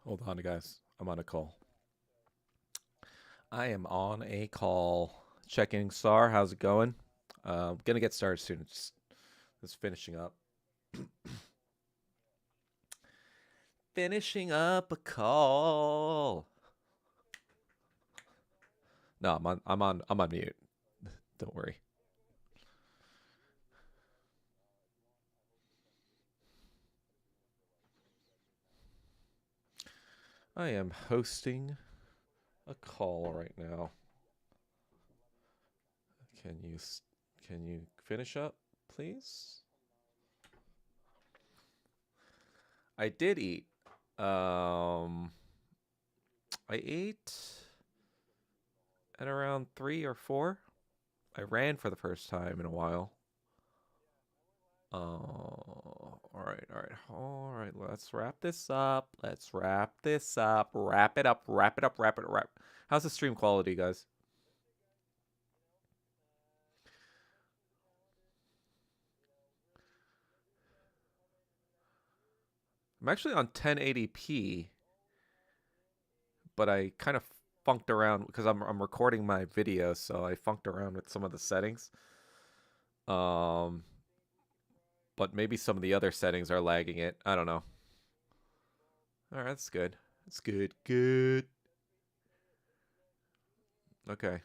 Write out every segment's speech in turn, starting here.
Hold on, guys. I'm on a call. I am on a call. Checking Star. How's it going? Gonna get started soon. Just finishing up. Finishing up a call. No, I'm on mute. Don't worry. I am hosting a call right now. Can you can you finish up, please? I did eat. Um, I ate at around 3 or 4. I ran for the first time in a while. All right. Let's wrap this up. Let's wrap this up. Wrap it up. Wrap it up. Wrap it. Wrap. How's the stream quality, guys? I'm actually on 1080p, but I kind of funked around because I'm recording my video, so I funked around with some of the settings. Um, but maybe some of the other settings are lagging it. I don't know. All right, that's good. That's good. Good. Okay.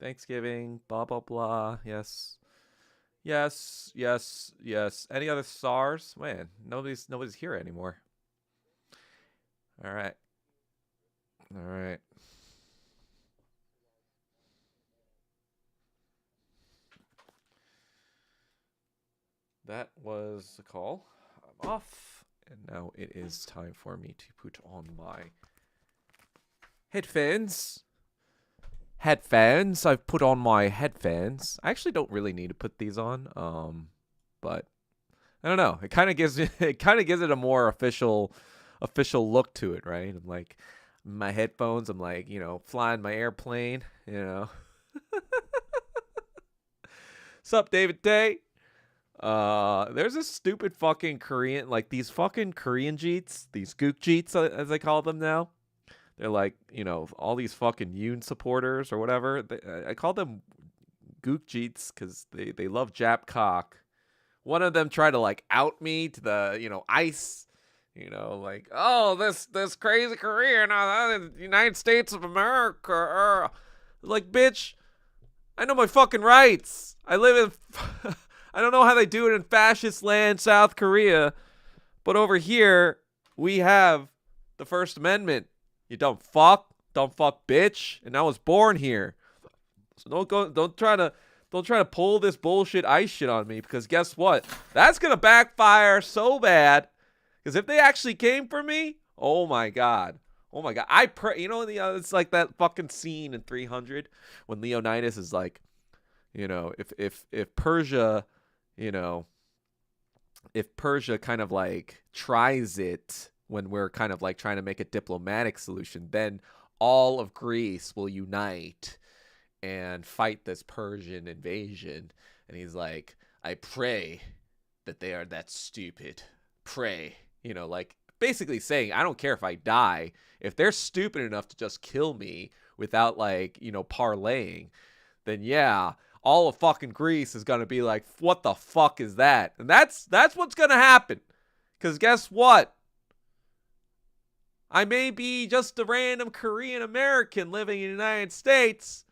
Thanksgiving, blah blah blah. Yes. Yes. Any other stars? Man, nobody's here anymore. All right. All right. That was the call. I'm off. And now it is time for me to put on my headphones. I've put on my headphones. I actually don't really need to put these on. But I don't know. It kind of gives it a more official look to it, right? I'm like my headphones. I'm like, flying my airplane. Sup, David Day? There's a stupid fucking Korean, like these fucking Korean jeets, these gook jeets as I call them now. They're like, all these fucking Yoon supporters or whatever. I call them gook jeets because they love Jap cock. One of them tried to like out me to the ice. Like, oh, this crazy Korean, the United States of America. Like, bitch, I know my fucking rights. I live in. I don't know how they do it in fascist land, South Korea, but over here we have the First Amendment. You dumb fuck, bitch. And I was born here, so don't try to pull this bullshit ice shit on me because guess what? That's gonna backfire so bad. Because if they actually came for me, oh my god. I pray. It's like that fucking scene in 300 when Leonidas is like, if Persia, you know, if Persia kind of like tries it when we're kind of like trying to make a diplomatic solution, then all of Greece will unite and fight this Persian invasion. And he's like, I pray that they are that stupid. Pray. Like basically saying, I don't care if I die. If they're stupid enough to just kill me without like, parlaying, then yeah, all of fucking Greece is gonna be like, what the fuck is that? And that's what's gonna happen. Cause guess what? I may be just a random Korean American living in the United States,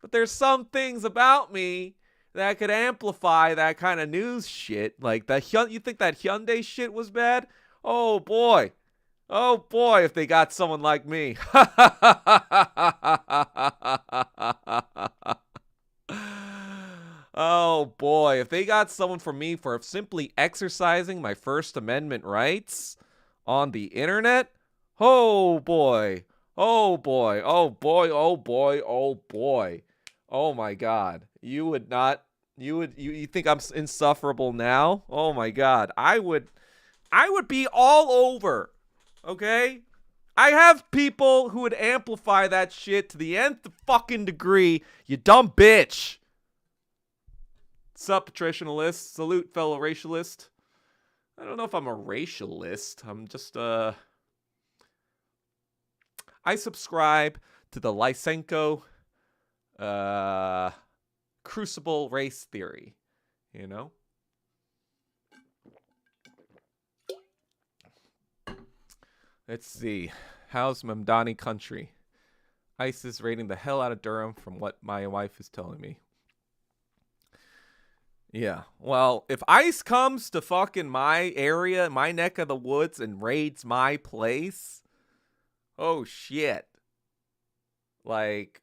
but there's some things about me that could amplify that kind of news shit. Like that, you think that Hyundai shit was bad? Oh boy. Oh boy, if they got someone like me. Oh boy, if they got someone for me for simply exercising my First Amendment rights on the internet, oh boy. Oh boy. Oh boy. Oh boy. Oh boy. Oh my god. You would not you think I'm insufferable now? Oh my god. I would be all over. Okay? I have people who would amplify that shit to the nth fucking degree. You dumb bitch. Sup, patricionalist. Salute, fellow racialist. I don't know if I'm a racialist. I'm just, I subscribe to the Lysenko, crucible race theory. You know? Let's see. How's Mamdani country? ICE is raiding the hell out of Durham from what my wife is telling me. Yeah. Well, if ICE comes to fucking my area, my neck of the woods, and raids my place, oh shit. Like,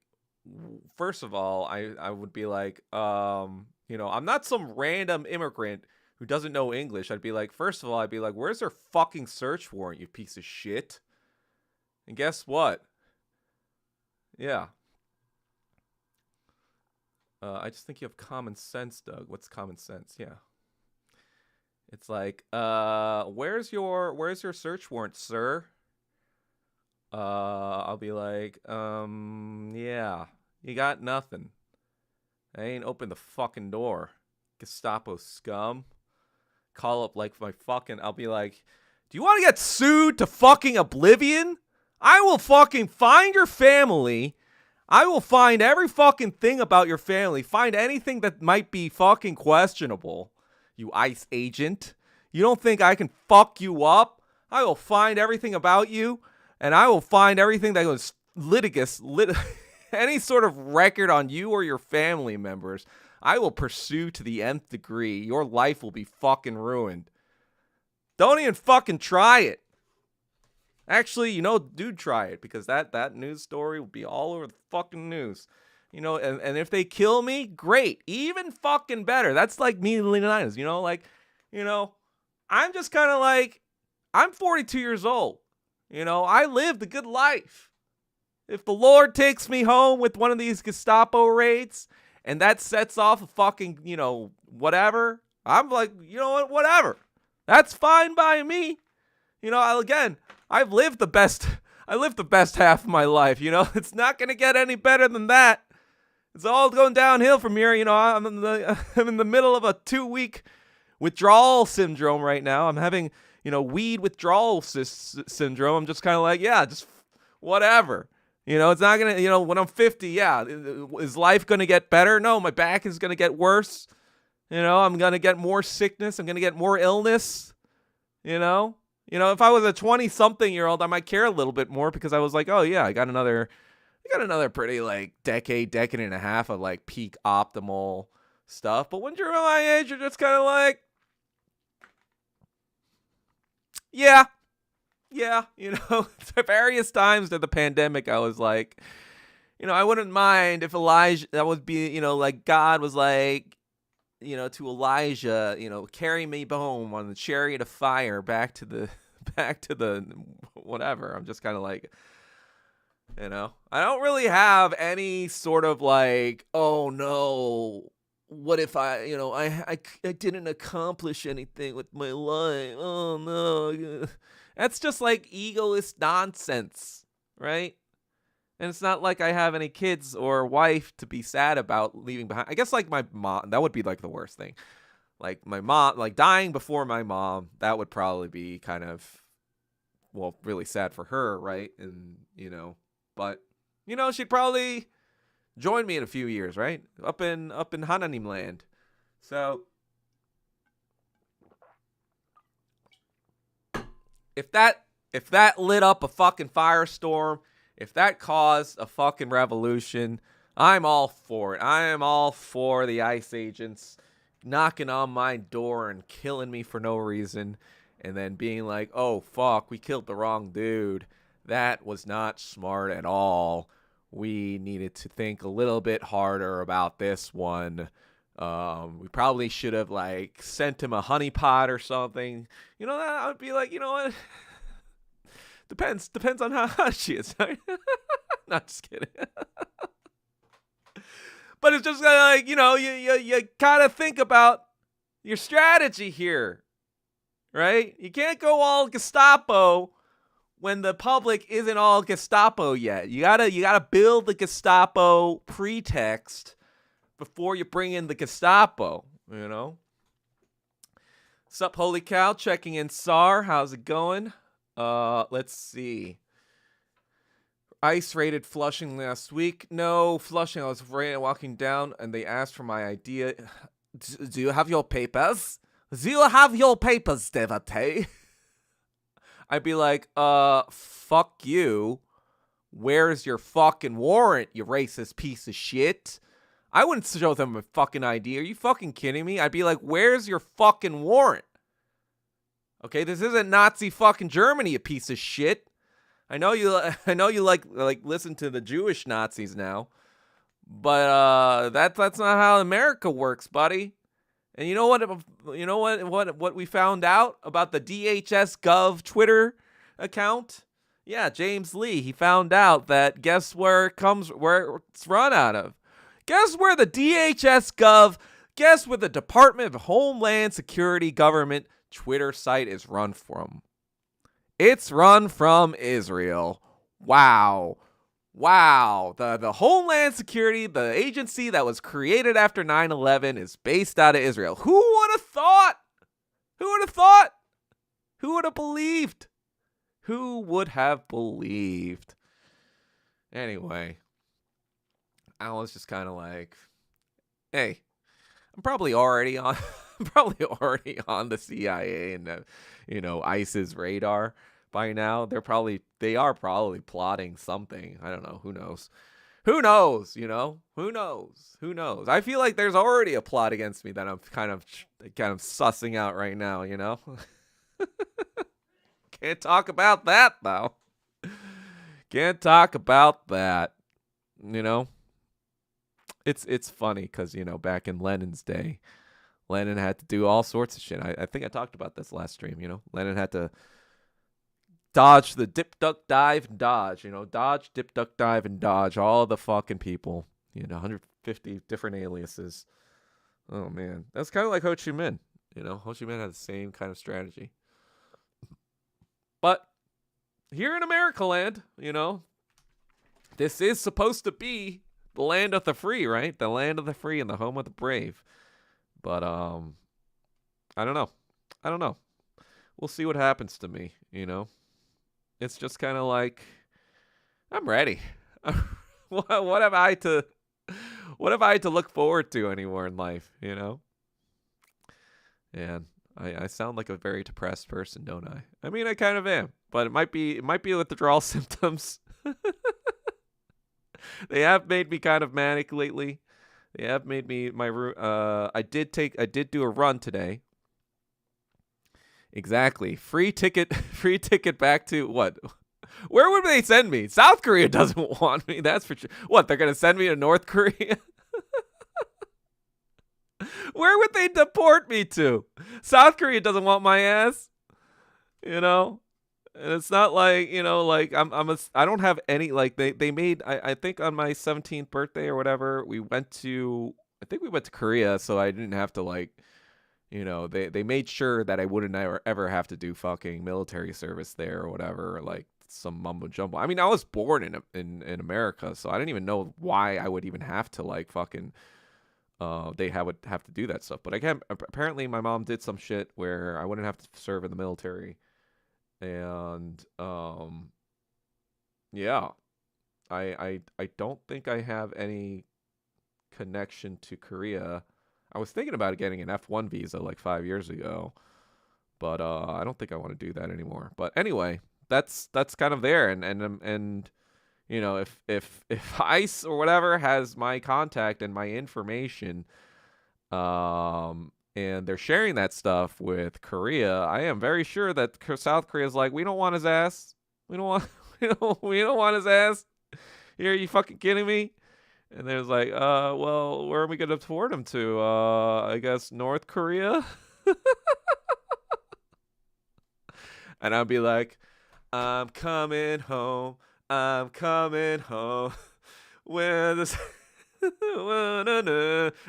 first of all, I would be like, I'm not some random immigrant who doesn't know English. I'd be like, first of all, I'd be like, where's their fucking search warrant, you piece of shit? And guess what? Yeah. I just think you have common sense, Doug. What's common sense? Yeah. It's like, where's your search warrant, sir? I'll be like, yeah, you got nothing. I ain't opened the fucking door. Gestapo scum. Call up like I'll be like, do you want to get sued to fucking oblivion? I will fucking find your family. I will find every fucking thing about your family. Find anything that might be fucking questionable, you ICE agent. You don't think I can fuck you up? I will find everything about you, and I will find everything that was any sort of record on you or your family members. I will pursue to the nth degree. Your life will be fucking ruined. Don't even fucking try it. Actually, do try it, because that news story will be all over the fucking news. And if they kill me, great. Even fucking better. That's like me in the Leonidas, I'm just kind of like, I'm 42 years old. I lived a good life. If the Lord takes me home with one of these Gestapo raids and that sets off a fucking, whatever, I'm like, you know what, whatever. That's fine by me. I've lived the best half of my life, It's not going to get any better than that. It's all going downhill from here, I'm in the middle of a 2-week withdrawal syndrome right now. I'm having, weed withdrawal syndrome. I'm just kind of like, yeah, just whatever. It's not going to, when I'm 50, yeah, is life going to get better? No, my back is going to get worse. I'm going to get more sickness. I'm going to get more illness, if I was a 20-something-year-old, I might care a little bit more, because I was like, oh yeah, I got another pretty like decade and a half of like peak optimal stuff. But when you're my age, you're just kind of like, yeah, various times during the pandemic, I was like, I wouldn't mind if Elijah, that would be, like God was like, to Elijah, carry me home on the chariot of fire back to the whatever. I'm just kind of like, I don't really have any sort of like, oh no, what if I didn't accomplish anything with my life? Oh no. That's just like egoist nonsense, right? And it's not like I have any kids or wife to be sad about leaving behind. I guess like my mom, that would be like the worst thing. Like my mom, like dying before my mom, that would probably be kind of, well, really sad for her, right? And, but, she'd probably join me in a few years, right? Up in Hananim land. So if that lit up a fucking firestorm, if that caused a fucking revolution, I'm all for it. I am all for the ICE agents knocking on my door and killing me for no reason, and then being like, oh fuck, we killed the wrong dude. That was not smart at all. We needed to think a little bit harder about this one. We probably should have like sent him a honeypot or something. That I would be like, what? Depends on how hot she is. Not just kidding. But it's just like, you kind of think about your strategy here. right? You can't go all Gestapo when the public isn't all Gestapo yet. You gotta build the Gestapo pretext before you bring in the Gestapo, you know? Sup, holy cow, checking in SAR. How's it going? Let's see. ICE raided Flushing last week. No, Flushing, I was walking down and they asked for my ID. Do you have your papers? Do you have your papers, Devate? I'd be like, fuck you. Where's your fucking warrant, you racist piece of shit? I wouldn't show them a fucking ID. Are you fucking kidding me? I'd be like, where's your fucking warrant? Okay, this isn't Nazi fucking Germany, you piece of shit. I know you like listen to the Jewish Nazis now, but that's not how America works, buddy. And you know what we found out about the DHS Gov Twitter account? Yeah, James Lee. He found out that guess where it's run out of. Guess where the DHS Gov? Guess where the Department of Homeland Security government Twitter site is run from? It's run from Israel. Wow. The Homeland Security, the agency that was created after 9/11, is based out of Israel. Who would have thought? Who would have thought? Who would have believed? Who would have believed? Anyway, I was just kind of like, hey, I'm probably already on the CIA and ISIS radar by now. They are probably plotting something. I don't know. Who knows? Who knows? Who knows? I feel like there's already a plot against me that I'm kind of sussing out right now. Can't talk about that though. Can't talk about that. It's funny because back in Lenin's day, Lenin had to do all sorts of shit. I think I talked about this last stream. Lenin had to dodge the dip, duck, dive, and dodge. Dodge, dip, duck, dive, and dodge all the fucking people. 150 different aliases. Oh man, that's kind of like Ho Chi Minh. Ho Chi Minh had the same kind of strategy. But here in America land, this is supposed to be the land of the free, right? The land of the free and the home of the brave. But I don't know. We'll see what happens to me, It's just kind of like I'm ready. What have I to look forward to anymore in life, And I sound like a very depressed person, don't I? I mean, I kind of am, but it might be withdrawal symptoms. They have made me kind of manic lately. They have made me I did do a run today. Exactly. Free ticket back to what? Where would they send me? South Korea doesn't want me. That's for sure. What, they're going to send me to North Korea? Where would they deport me to? South Korea doesn't want my ass. And it's not like, I don't have any, like, they made, I think on my 17th birthday or whatever, we went to Korea, so I didn't have to, like, they made sure that I wouldn't ever have to do fucking military service there or whatever, like some mumbo jumbo. I mean, I was born in America, so I didn't even know why I would even have to, like, fucking, would have to do that stuff. But again, apparently my mom did some shit where I wouldn't have to serve in the military. And yeah, I don't think I have any connection to Korea. I was thinking about getting an F1 visa like 5 years ago, but I don't think I want to do that anymore. But anyway, that's kind of there, and if ICE or whatever has my contact and my information, and they're sharing that stuff with Korea, I am very sure that South Korea is like, we don't want his ass. We don't want his ass. Here, are you fucking kidding me? And there's like, well, where are we gonna deport him to? I guess North Korea. And I'd be like, I'm coming home. I'm coming home. When the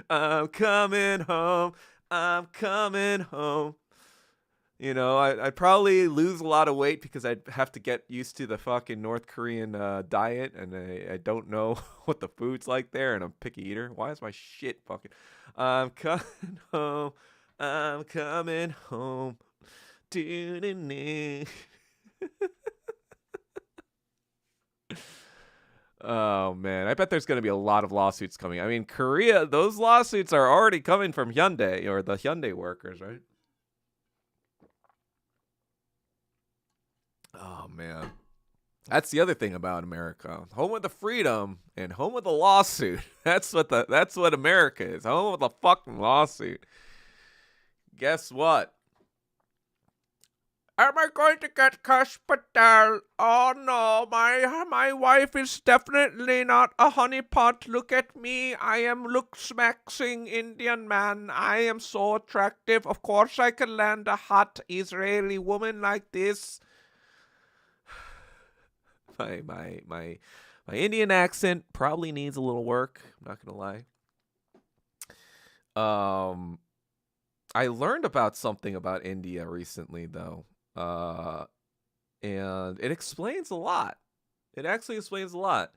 I'm coming home. I'm coming home. I'd probably lose a lot of weight because I'd have to get used to the fucking North Korean diet, and I don't know what the food's like there, and I'm a picky eater. Why is my shit fucking? I'm coming home. I'm coming home. Doo-doo-doo. Oh man, I bet there's going to be a lot of lawsuits coming. I mean, Korea, those lawsuits are already coming from Hyundai or the Hyundai workers, right? Oh man. That's the other thing about America. Home of the freedom and home of the lawsuit. That's what America is. Home of the fucking lawsuit. Guess what? Am I going to get hospital? Oh no, my wife is definitely not a honeypot. Look at me. I am look smacking Indian man. I am so attractive. Of course I can land a hot Israeli woman like this. My Indian accent probably needs a little work. I'm not gonna lie. I learned about something about India recently though, and it explains a lot. It actually explains a lot.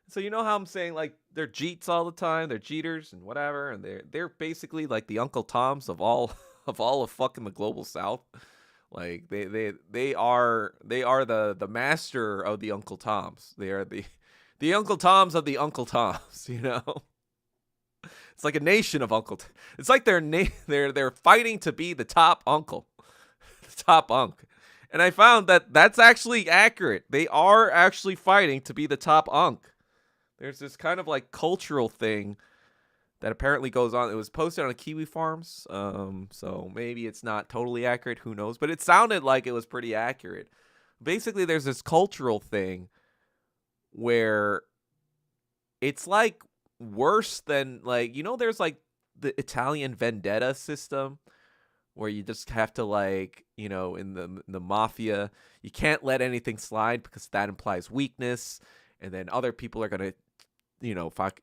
So you know how I'm saying like they're Jeets all the time, they're Jeeters and whatever, and they're basically like the Uncle Toms of all of fucking the global South. Like they are the master of the Uncle Toms. They are the Uncle Toms of the Uncle Toms. It's like a nation of It's like they're fighting to be the top uncle, the top unk. And I found that that's actually accurate. They are actually fighting to be the top unk. There's this kind of like cultural thing that apparently goes on. It was posted on a Kiwi Farms, so maybe it's not totally accurate. Who knows? But it sounded like it was pretty accurate. Basically, there's this cultural thing where it's like worse than like there's like the Italian vendetta system where you just have to like in the mafia you can't let anything slide because that implies weakness, and then other people are gonna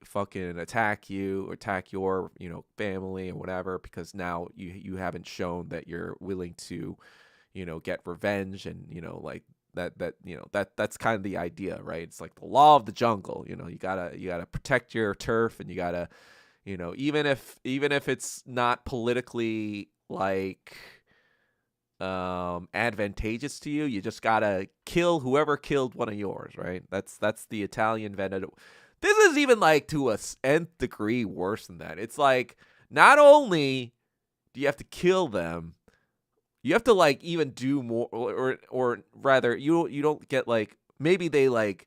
fucking attack you or attack your, family or whatever, because now you haven't shown that you're willing to, get revenge, and, like that's kind of the idea, right? It's like the law of the jungle, you gotta protect your turf, and you gotta, even if it's not politically like advantageous to you, you just gotta kill whoever killed one of yours, right? That's the Italian vendetta. This is even like to a nth degree worse than that. It's like not only do you have to kill them, you have to like even do more, or rather, you don't get like maybe they like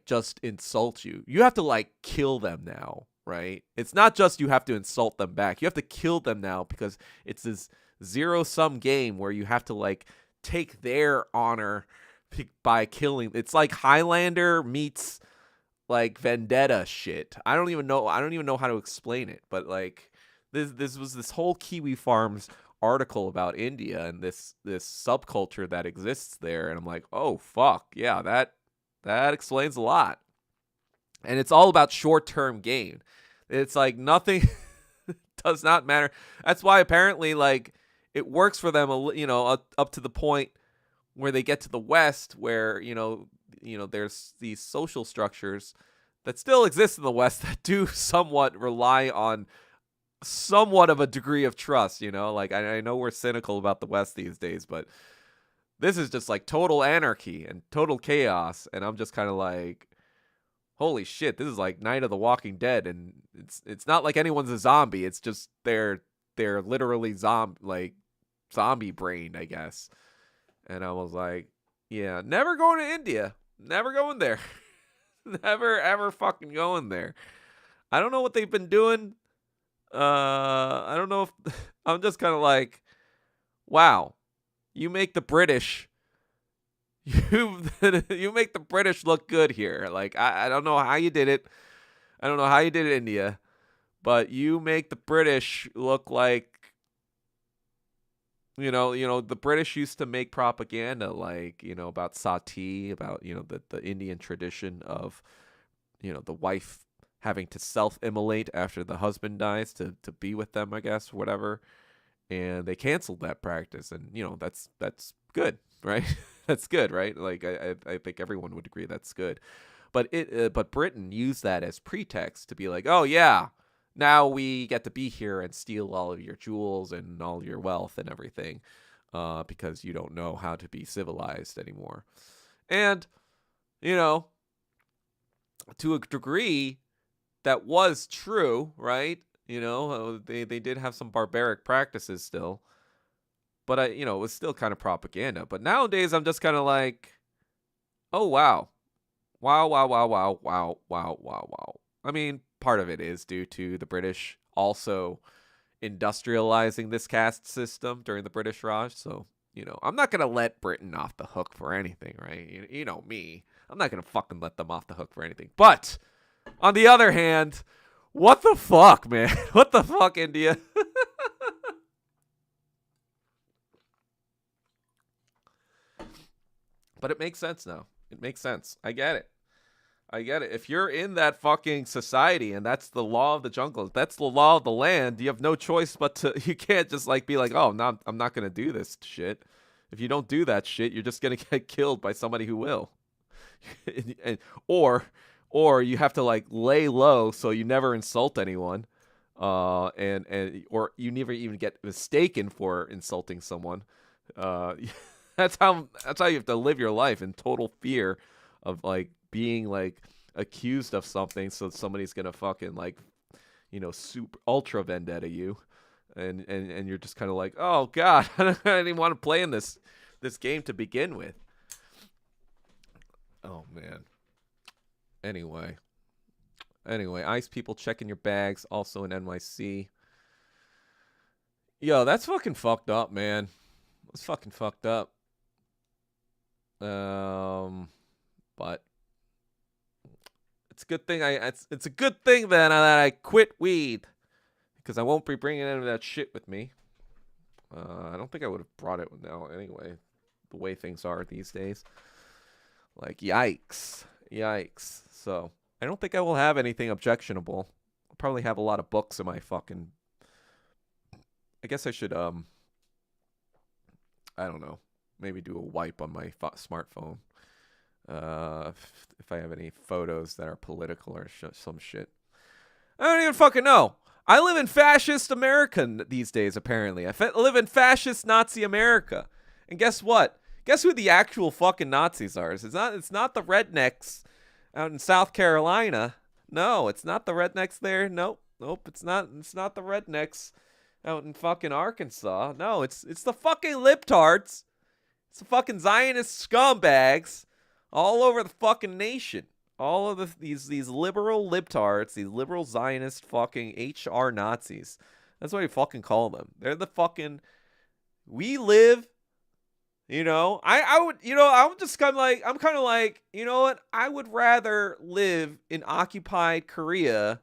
just insult you. You have to like kill them now, right? It's not just you have to insult them back. You have to kill them now because it's this zero-sum game where you have to like take their honor by killing. It's like Highlander meets like vendetta shit. I don't even know how to explain it, but like this was this whole Kiwi Farms article about India and this subculture that exists there, and I'm like, oh fuck yeah, that explains a lot. And it's all about short-term gain. It's like nothing does not matter. That's why apparently like it works for them, up to the point where they get to the West, where there's these social structures that still exist in the West that do somewhat rely on somewhat of a degree of trust. Like I know we're cynical about the West these days, but this is just like total anarchy and total chaos, and I'm just kind of like, holy shit, this is like Night of the Walking Dead, and it's not like anyone's a zombie. It's just they're literally zombie brained, I guess. And I was like, yeah, never going to India. Never going there. Never, ever fucking going there. I don't know what they've been doing. I don't know if... I'm just kind of like, wow. You make the British... You make the British look good here. Like, I don't know how you did it. I don't know how you did it in India. But you make the British look like... the British used to make propaganda like, about sati, about, the Indian tradition of, the wife having to self-immolate after the husband dies to be with them, I guess, whatever. and they canceled that practice, and that's good, right? That's good, right? Like I think everyone would agree that's good. But Britain used that as pretext to be like, oh yeah, now we get to be here and steal all of your jewels and all your wealth and everything, because you don't know how to be civilized anymore. And you know, to a degree, that was true, right? They did have some barbaric practices still, but it was still kind of propaganda. But nowadays, I'm just kind of like, oh wow, wow, wow, wow, wow, wow, wow, wow, wow. I mean, part of it is due to the British also industrializing this caste system during the British Raj. So, I'm not going to let Britain off the hook for anything, right? You know me. I'm not going to fucking let them off the hook for anything. But on the other hand, what the fuck, man? What the fuck, India? But it makes sense now. It makes sense. I get it. I get it. If you're in that fucking society and that's the law of the jungle, that's the law of the land, you have no choice but to, you can't just like be like, oh, no, I'm not going to do this shit. If you don't do that shit, you're just going to get killed by somebody who will. and, or you have to like lay low so you never insult anyone. Or you never even get mistaken for insulting someone. That's how you have to live your life in total fear of like being like accused of something, so somebody's gonna fucking like super ultra vendetta you, and you're just kind of like, oh god, I didn't want to play in this game to begin with. Oh man. Anyway, ICE people checking your bags also in NYC. Yo, that's fucking fucked up, man. That's fucking fucked up. But it's a good thing it's a good thing then that I quit weed, because I won't be bringing any of that shit with me. I don't think I would have brought it now anyway, the way things are these days. Like, yikes. So I don't think I will have anything objectionable. I'll probably have a lot of books in my fucking. I guess I should I don't know, maybe do a wipe on my smartphone. If I have any photos that are political or some shit. I don't even fucking know. I live in fascist America these days, apparently. I live in fascist Nazi America. And guess what? Guess who the actual fucking Nazis are? It's not the rednecks out in South Carolina. No, it's not the rednecks there. Nope, it's not the rednecks out in fucking Arkansas. No, it's the fucking libtards. It's the fucking Zionist scumbags all over the fucking nation. All of these liberal libtards, these liberal Zionist fucking HR Nazis. That's what you fucking call them. They're the fucking. We live. I would. I'm just kind of like. I'm kind of like. You know what? I would rather live in occupied Korea.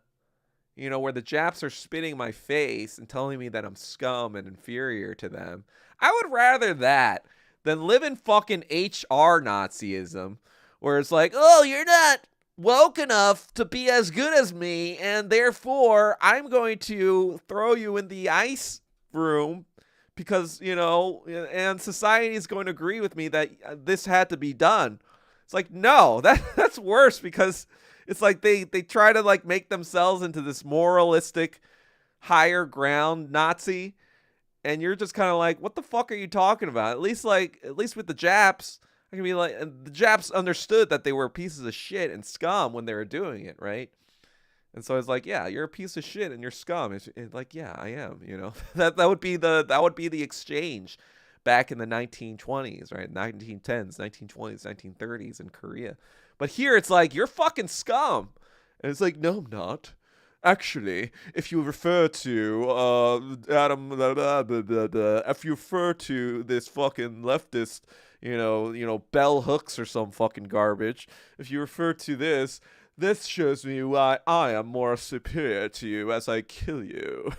Where the Japs are spitting my face and telling me that I'm scum and inferior to them. I would rather that than live in fucking HR Nazism, where it's like, oh, you're not woke enough to be as good as me, and therefore I'm going to throw you in the ice room because, and society is going to agree with me that this had to be done. It's like, no, that's worse, because it's like they try to like make themselves into this moralistic higher ground Nazi, and you're just kind of like, what the fuck are you talking about? At least with the Japs, I can be like, and the Japs understood that they were pieces of shit and scum when they were doing it, right? And so it's like, yeah, you're a piece of shit and you're scum. It's like, yeah, I am. That would be the exchange back in the 1920s, right? 1910s, 1920s, 1930s in Korea. But here it's like, you're fucking scum. And it's like, no, I'm not. Actually, if you refer to Adam, if you refer to this fucking leftist, bell hooks or some fucking garbage, if you refer to this shows me why I am more superior to you as I kill you.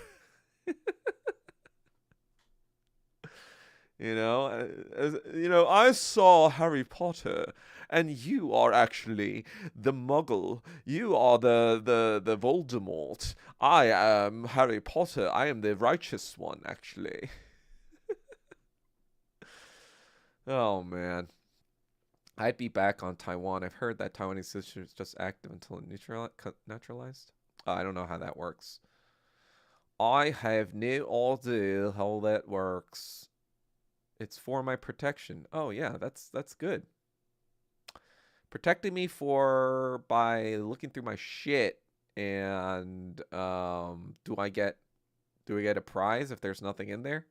I saw Harry Potter, and you are actually the Muggle. You are the Voldemort. I am Harry Potter. I am the righteous one, actually. Oh man, I'd be back on Taiwan. I've heard that Taiwanese citizenship is just active until naturalized. I don't know how that works. I have no idea how that works. It's for my protection. Oh yeah, that's good. Protecting me for by looking through my shit and do I get a prize if there's nothing in there?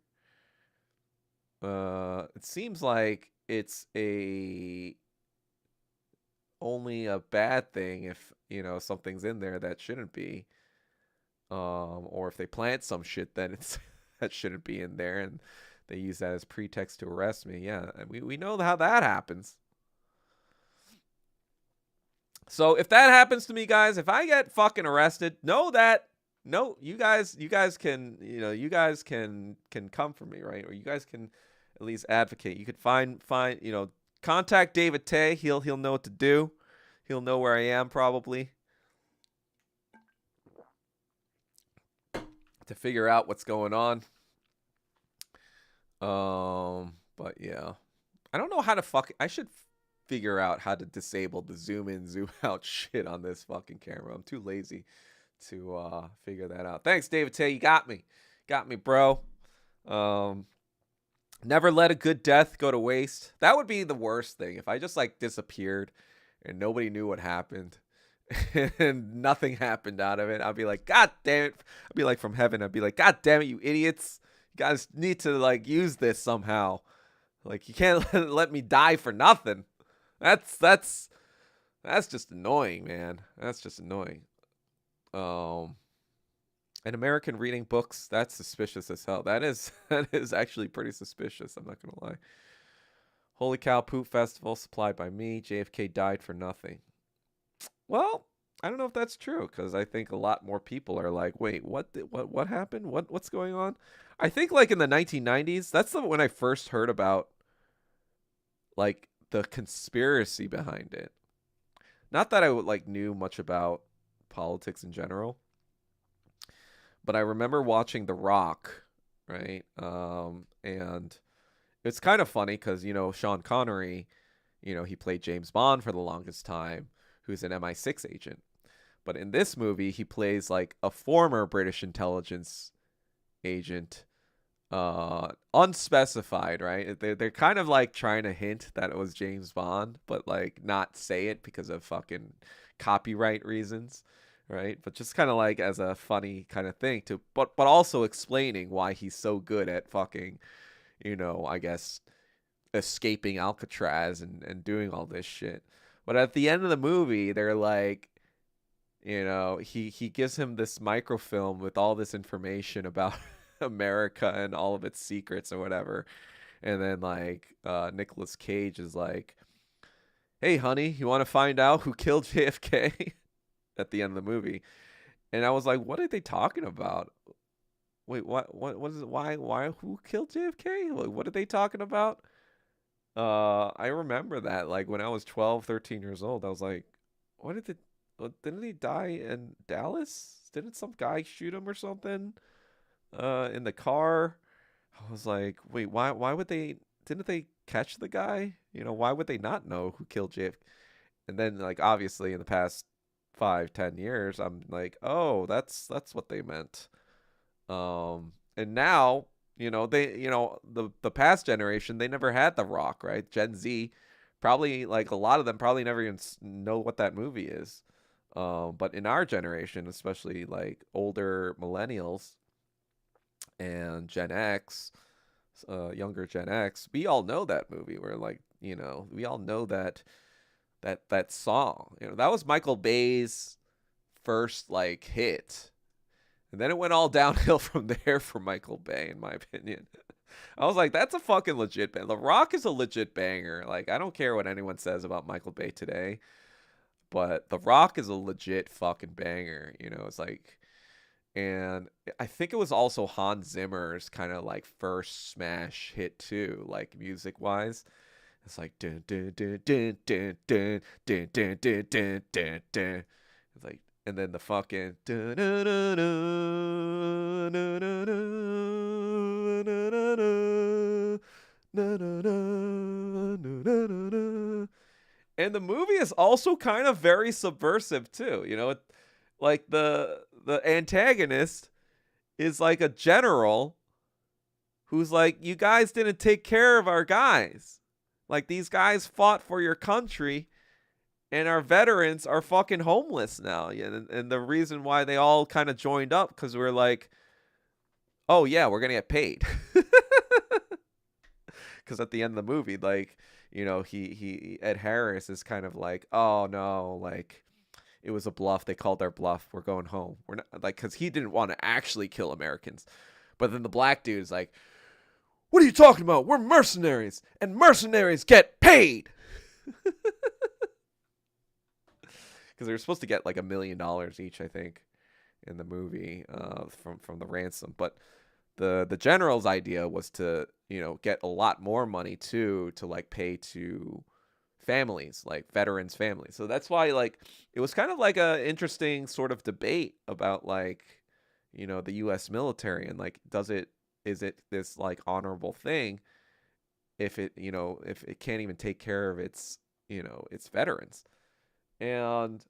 It seems like it's a only a bad thing if, something's in there that shouldn't be. Or if they plant some shit then it's that shouldn't be in there and they use that as pretext to arrest me. Yeah, we know how that happens. So if that happens to me, guys, if I get fucking arrested, know that no, you guys can come for me, right? Or you guys can at least advocate. You could contact David Tay. He'll know what to do. He'll know where I am probably to figure out what's going on. But yeah, I don't know how to I should figure out how to disable the zoom in, zoom out shit on this fucking camera. I'm too lazy to figure that out. Thanks, David Tay. You got me, bro. Never let a good death go to waste. That would be the worst thing if I just like disappeared and nobody knew what happened and nothing happened out of it. I'd be like, God damn it. I'd be like from heaven. I'd be like, God damn it, you idiots. You guys need to like use this somehow. Like you can't let me die for nothing. That's just annoying, man. That's just annoying. An American reading books, that's suspicious as hell. That is actually pretty suspicious. I'm not gonna lie. Holy cow, poop festival supplied by me. JFK died for nothing. Well, I don't know if that's true because I think a lot more people are like, wait, what happened? What's going on? I think like in the 1990s, that's when I first heard about like the conspiracy behind it. Not that I would like knew much about politics in general, but I remember watching The Rock, right? And it's kind of funny because Sean Connery, he played James Bond for the longest time, who's an MI6 agent. But in this movie, he plays like a former British intelligence agent, unspecified, right? They're kind of like trying to hint that it was James Bond, but like not say it because of fucking copyright reasons, right? But just kind of like as a funny kind of thing but also explaining why he's so good at fucking, I guess escaping Alcatraz and doing all this shit. But at the end of the movie, they're like, he gives him this microfilm with all this information about America and all of its secrets or whatever. And then like Nicolas Cage is like, "Hey, honey, you want to find out who killed JFK?" at the end of the movie. And I was like, "What are they talking about? Wait, what is it? Why who killed JFK? Like, what are they talking about?" I remember that like when I was 12, 13 years old, I was like, didn't he die in Dallas? Didn't some guy shoot him or something? In the car. I was like, wait, why would they didn't they catch the guy? Why would they not know who killed JFK? And then like obviously in the past 5, 10 years, I'm like, oh, that's what they meant. And now, the past generation, they never had The Rock, right? Gen Z, probably like a lot of them probably never even know what that movie is. But in our generation, especially like older millennials and Gen X, younger Gen X, we all know that movie. We're like, we all know that song. That was Michael Bay's first like hit. And then it went all downhill from there for Michael Bay, in my opinion. I was like, that's a fucking legit bang. The Rock is a legit banger. Like, I don't care what anyone says about Michael Bay today, but The Rock is a legit fucking banger. It's like, And I think it was also Hans Zimmer's kind of like first smash hit too, like music wise. It's like dun dun dun dun dun dun dun dun dun dun dun dun. It's like, and then the fucking dun dun dun dun dun dun dun dun dun dun. And the movie is also kind of very subversive too. You know, like the antagonist is like a general who's like, you guys didn't take care of our guys. Like, these guys fought for your country, and our veterans are fucking homeless now. And the reason why they all kind of joined up, because we're like, oh yeah, we're gonna get paid. Because at the end of the movie, like, you know, he Ed Harris is kind of like, oh no, like, it was a bluff. They called their bluff. We're going home. We're not, like, because he didn't want to actually kill Americans. But then the black dude is like, what are you talking about? We're mercenaries, and mercenaries get paid. Because they were supposed to get like $1 million each, I think, in the movie from the ransom. But the general's idea was to, you know, get a lot more money too, to like pay to families, like veterans' families. So that's why, like, it was kind of like a interesting sort of debate about, like, you know, the U.S. military, and like, is it this like honorable thing if it, you know, if it can't even take care of its, you know, its veterans. And,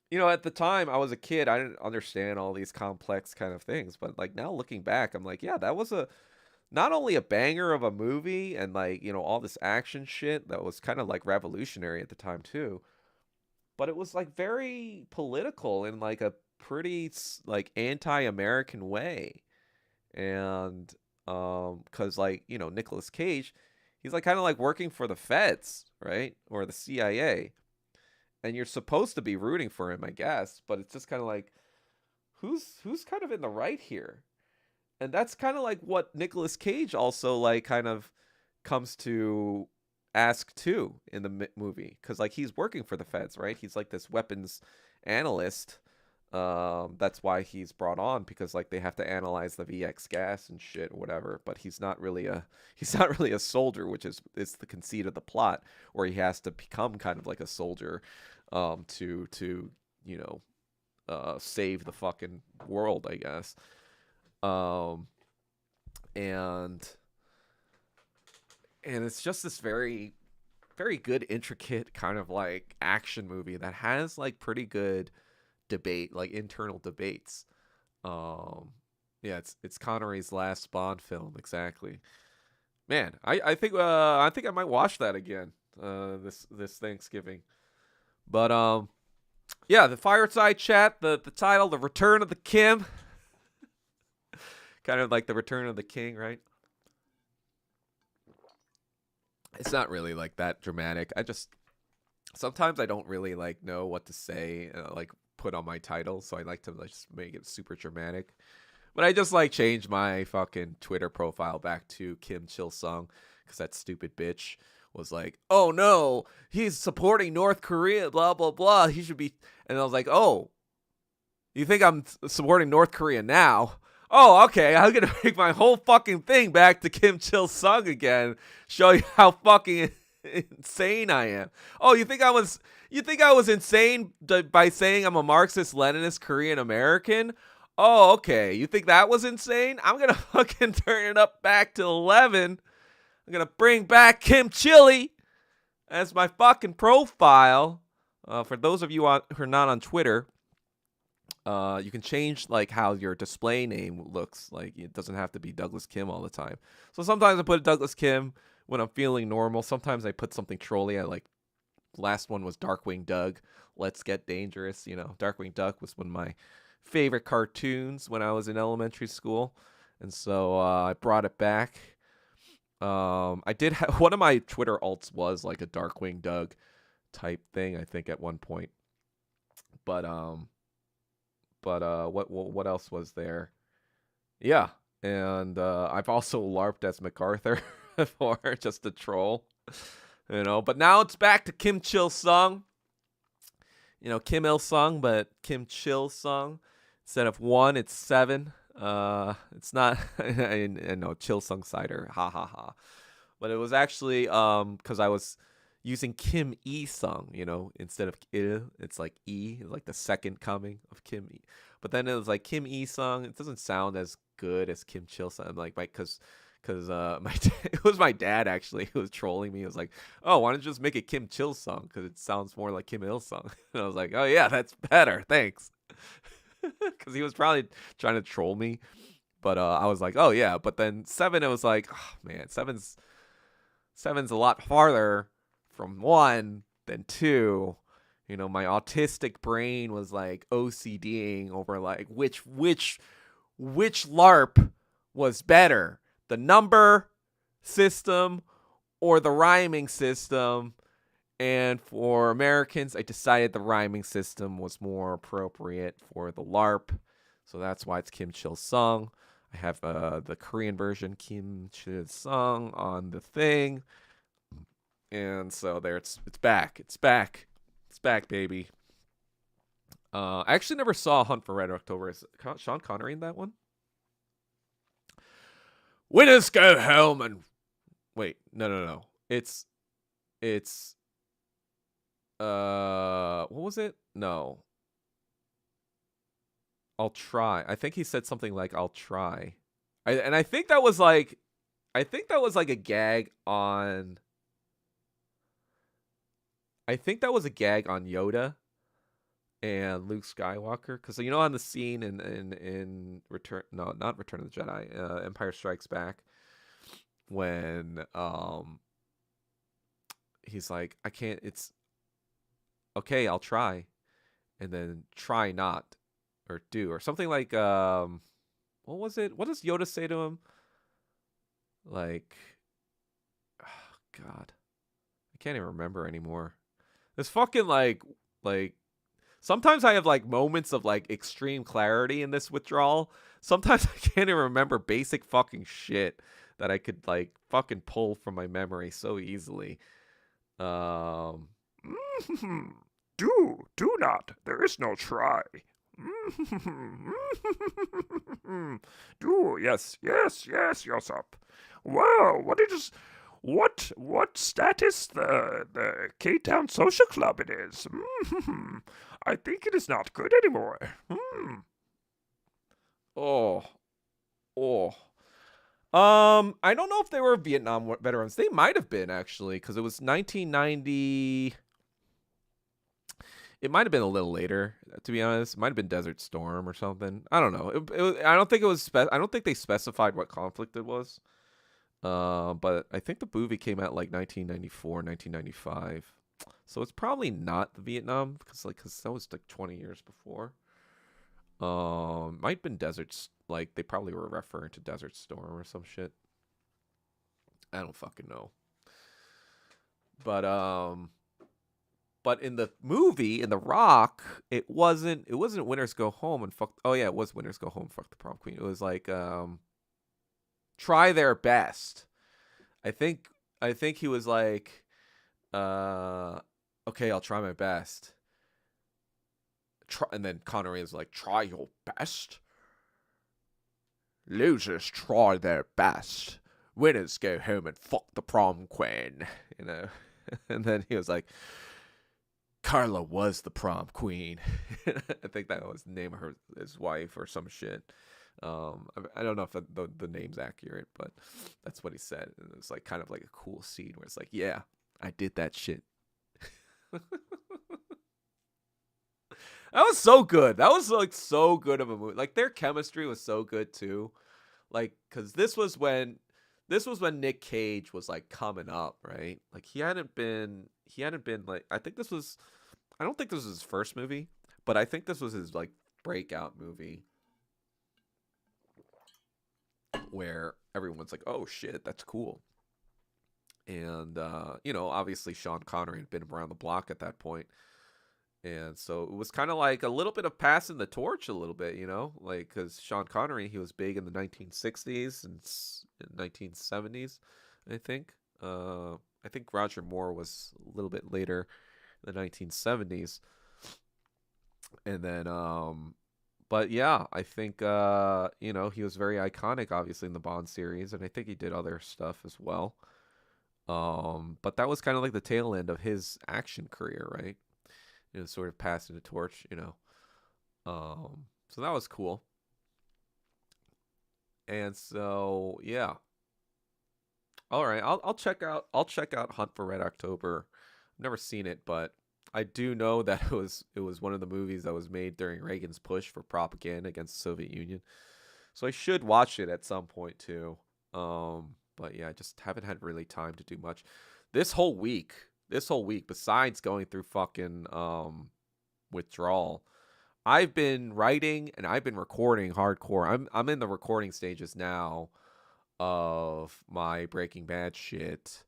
you know, at the time I was a kid, I didn't understand all these complex kind of things, but like now looking back, I'm like, yeah, that was a not only a banger of a movie, and like, you know, all this action shit that was kind of like revolutionary at the time too, but it was like very political in like a pretty like anti-American way. And cuz like, you know, Nicolas Cage, he's like kind of like working for the feds, right? Or the CIA. And you're supposed to be rooting for him, I guess, but it's just kind of like, who's kind of in the right here? And that's kind of like what Nicolas Cage also like kind of comes to ask too in the movie, because like he's working for the feds, right? He's like this weapons analyst. That's why he's brought on, because like they have to analyze the VX gas and shit or whatever. But he's not really a soldier, which is the conceit of the plot, where he has to become kind of like a soldier, to you know, save the fucking world, I guess. Um, and it's just this very, very good, intricate kind of like action movie that has like pretty good debate, like internal debates. Um, yeah, it's Connery's last Bond film, exactly. Man, I think I might watch that again this Thanksgiving. But yeah, the Fireside Chat, the title, The Return of the Kim. Kind of like the Return of the King, right? It's not really like that dramatic. I just sometimes I don't really like know what to say, like put on my title, so I like to like, just make it super dramatic. But I just like change my fucking Twitter profile back to Kim Chil Sung, because that stupid bitch was like, "Oh no, he's supporting North Korea, blah blah blah. He should be." And I was like, "Oh, you think I'm supporting North Korea now? Oh, okay. I'm gonna make my whole fucking thing back to Kim Chil Sung again. Show you how fucking insane I am. Oh, you think I was insane by saying I'm a Marxist Leninist Korean American? Oh, okay. You think that was insane? I'm gonna fucking turn it up back to 11. I'm gonna bring back Kim Chili as my fucking profile. For those of you who are not on Twitter, you can change like how your display name looks. Like, it doesn't have to be Douglas Kim all the time. So sometimes I put Douglas Kim when I'm feeling normal. Sometimes I put something trolly. I like, last one was Darkwing Doug. Let's Get Dangerous. You know, Darkwing Duck was one of my favorite cartoons when I was in elementary school, and so I brought it back. I did one of my Twitter alts was like a Darkwing Doug type thing, I think, at one point. But what else was there? Yeah, and I've also LARPed as MacArthur before, just to troll, you know. But now it's back to Kim Chil Sung. You know, Kim Il Sung, but Kim Chil Sung. Instead of one, it's seven. It's not. I know chill sung cider. Ha ha ha. But it was actually because I was using Kim Il Sung, instead of Il, it's like E, it's like the second coming of Kim. But then it was like Kim Il Sung. It doesn't sound as good as Kim Chil Sung. Like because it was my dad actually who was trolling me. He was like, "Oh, why don't you just make it Kim Chil Sung? Because it sounds more like Kim Il Sung." And I was like, "Oh yeah, that's better. Thanks." Because he was probably trying to troll me. But I was like, "Oh yeah." But then seven, it was like, oh, man, seven's a lot farther from one than two. My autistic brain was like OCDing over like which LARP was better, the number system or the rhyming system. And for Americans, I decided the rhyming system was more appropriate for the LARP. So that's why it's Kim Chil Sung. I have the Korean version, Kim Chil Sung, on the thing. And so there, it's back. It's back. It's back, baby. I actually never saw Hunt for Red October. Is Sean Connery in that one? Winners go home and wait. No. It's what was it? No. I'll try. I think he said something like I'll try. I think that was like a gag on I think that was a gag on Yoda and Luke Skywalker, because on the scene in Return, no, not Return of the Jedi, Empire Strikes Back, when he's like, I can't, it's okay, I'll try, and then try not, or do, or something like what was it? What does Yoda say to him? Like, oh, God, I can't even remember anymore. It's fucking like sometimes I have like moments of like extreme clarity in this withdrawal. Sometimes I can't even remember basic fucking shit that I could like fucking pull from my memory so easily. Um do not. There is no try. Do yes, Yosop. Well, what status the K Town Social Club it is? I think it is not good anymore. Oh, oh. I don't know if they were Vietnam veterans. They might have been actually, because it was 1990. It might have been a little later, to be honest. It might have been Desert Storm or something. I don't know. I don't think it was. I don't think they specified what conflict it was. But I think the movie came out like 1994, 1995. So it's probably not the Vietnam, because that was like 20 years before. Might have been deserts. Like they probably were referring to Desert Storm or some shit. I don't fucking know. But in the movie, in The Rock, it wasn't Winners Go Home and fuck. Oh yeah, it was Winners Go Home. Fuck the Prom Queen. It was like try their best. I think he was like, okay, I'll try my best. And then Connery is like, try your best. Losers try their best. Winners go home and fuck the prom queen. And then he was like, Carla was the prom queen. I think that was the name of his wife or some shit. I don't know if the name's accurate, but that's what he said. And it was like kind of like a cool scene where it's like, yeah, I did that shit. That was so good. That was like so good of a movie. Like their chemistry was so good too. Like, cause this was when Nick Cage was like coming up, right? Like he hadn't been like, I don't think this was his first movie, but I think this was his like breakout movie where everyone's like, oh shit, that's cool. And obviously Sean Connery had been around the block at that point. And so it was kind of like a little bit of passing the torch a little bit, like because Sean Connery, he was big in the 1960s and 1970s, I think. I think Roger Moore was a little bit later in the 1970s. And then, But yeah, I think he was very iconic, obviously in the Bond series, and I think he did other stuff as well. But that was kind of like the tail end of his action career, right? Sort of passing the torch. So that was cool. And so yeah, all right, I'll check out Hunt for Red October. I've never seen it, but I do know that it was one of the movies that was made during Reagan's push for propaganda against the Soviet Union. So I should watch it at some point too. But yeah, I just haven't had really time to do much. This whole week, besides going through fucking withdrawal, I've been writing and I've been recording hardcore. I'm in the recording stages now of my Breaking Bad shit,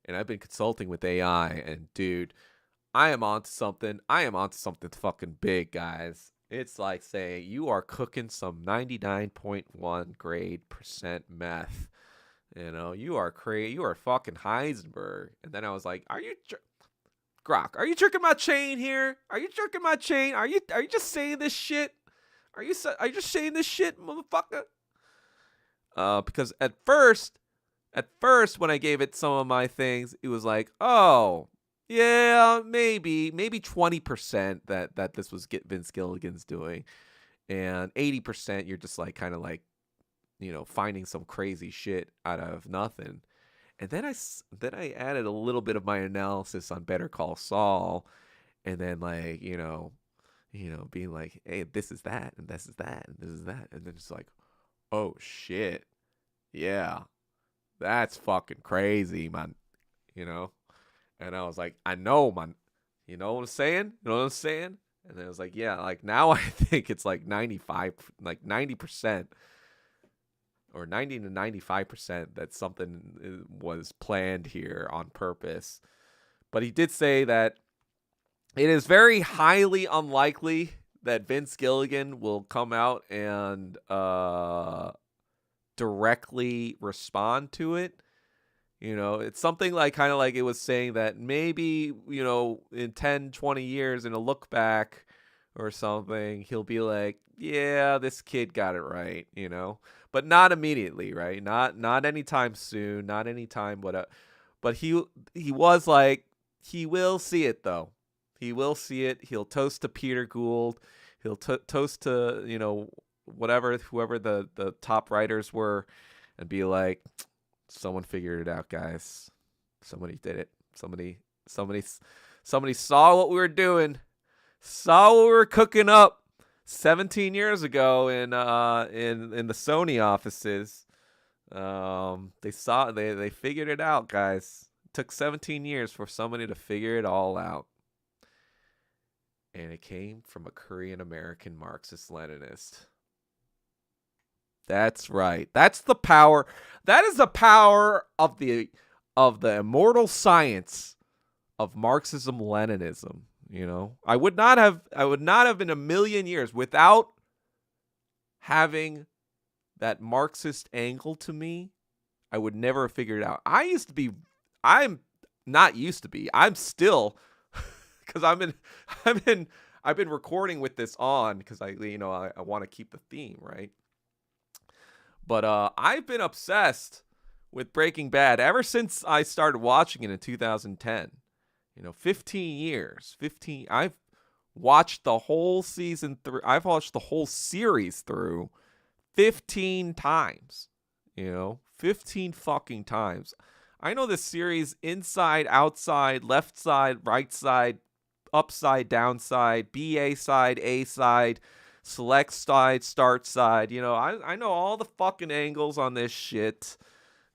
and I've been consulting with AI. And dude, I am onto something. I am onto something fucking big, guys. It's like saying you are cooking some 99.1 grade percent meth. You are crazy. You are fucking Heisenberg. And then I was like, Grok, are you jerking my chain here? Are you jerking my chain? Are you just saying this shit? Are you just saying this shit, motherfucker? Because at first when I gave it some of my things, it was like, oh, yeah, maybe 20% that this was Vince Gilligan's doing, and 80% you're just like kind of like, finding some crazy shit out of nothing. And then I added a little bit of my analysis on Better Call Saul, and then like being like, hey, this is that, and this is that, and this is that, and then it's like, oh shit, yeah, that's fucking crazy, man. You know, and I was like, I know, man. You know what I'm saying? You know what I'm saying? And then I was like, yeah, like now I think it's like 95, like 90%. Or 90 to 95% that something was planned here on purpose. But he did say that it is very highly unlikely that Vince Gilligan will come out and directly respond to it. It's something like kind of like it was saying that maybe, in 10, 20 years in a look back or something, he'll be like, yeah, this kid got it right, but not immediately, right? Not anytime soon, not anytime, but he was like, he will see it though. He will see it. He'll toast to Peter Gould. He'll toast to, whoever the top writers were, and be like, someone figured it out, guys. Somebody did it. Somebody saw what we were doing. Saw what we were cooking up 17 years ago in the Sony offices. They figured it out, guys. It took 17 years for somebody to figure it all out. And it came from a Korean American Marxist Leninist. That's right. That's the power. That is the power of the immortal science of Marxism Leninism. I would not have in a million years, without having that Marxist angle to me, I would never have figured it out. I'm still, because I've been recording with this on, because I want to keep the theme, right? But I've been obsessed with Breaking Bad ever since I started watching it in 2010. 15 years. I've watched the whole season through. I've watched the whole series through 15 times. 15 fucking times. I know this series inside, outside, left side, right side, upside, downside, BA side, A side, select side, start side. I know all the fucking angles on this shit.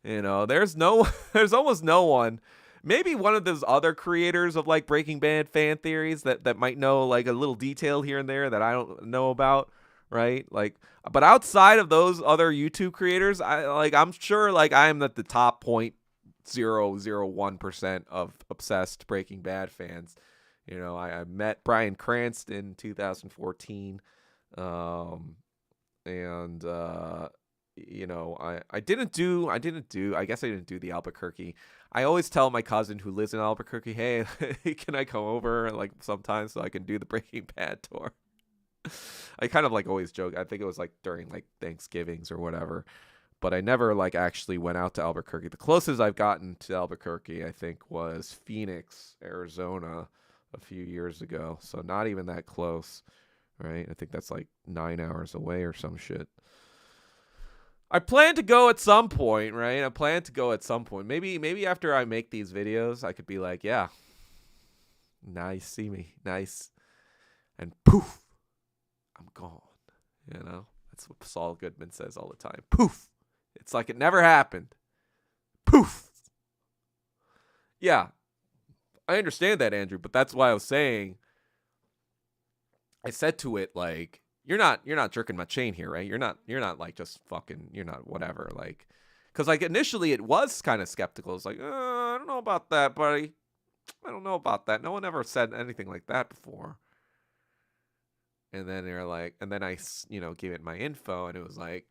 There's almost no one. Maybe one of those other creators of like Breaking Bad fan theories that might know like a little detail here and there that I don't know about, right? Like, but outside of those other YouTube creators, I'm sure like I am at the top 0.001% of obsessed Breaking Bad fans. I met Bryan Cranston in 2014, and I didn't do the Albuquerque. I always tell my cousin who lives in Albuquerque, hey, can I come over like sometimes so I can do the Breaking Bad tour? I kind of like always joke. I think it was like during like Thanksgivings or whatever. But I never like actually went out to Albuquerque. The closest I've gotten to Albuquerque, I think, was Phoenix, Arizona, a few years ago. So not even that close, right? I think that's like 9 hours away or some shit. I plan to go at some point, right? I plan to go at some point. Maybe after I make these videos, I could be like, yeah, nice, see me, nice, and poof, I'm gone. You know, that's what Saul Goodman says all the time. Poof, it's like it never happened. Poof. Yeah, I understand that, Andrew, but that's why I was saying. I said to it like, you're not jerking my chain here, right? You're not like just fucking, you're not whatever, like, because like initially it was kind of skeptical. It's like, I don't know about that, buddy. I don't know about that. No one ever said anything like that before. And then they're like, and then I, gave it my info, and it was like,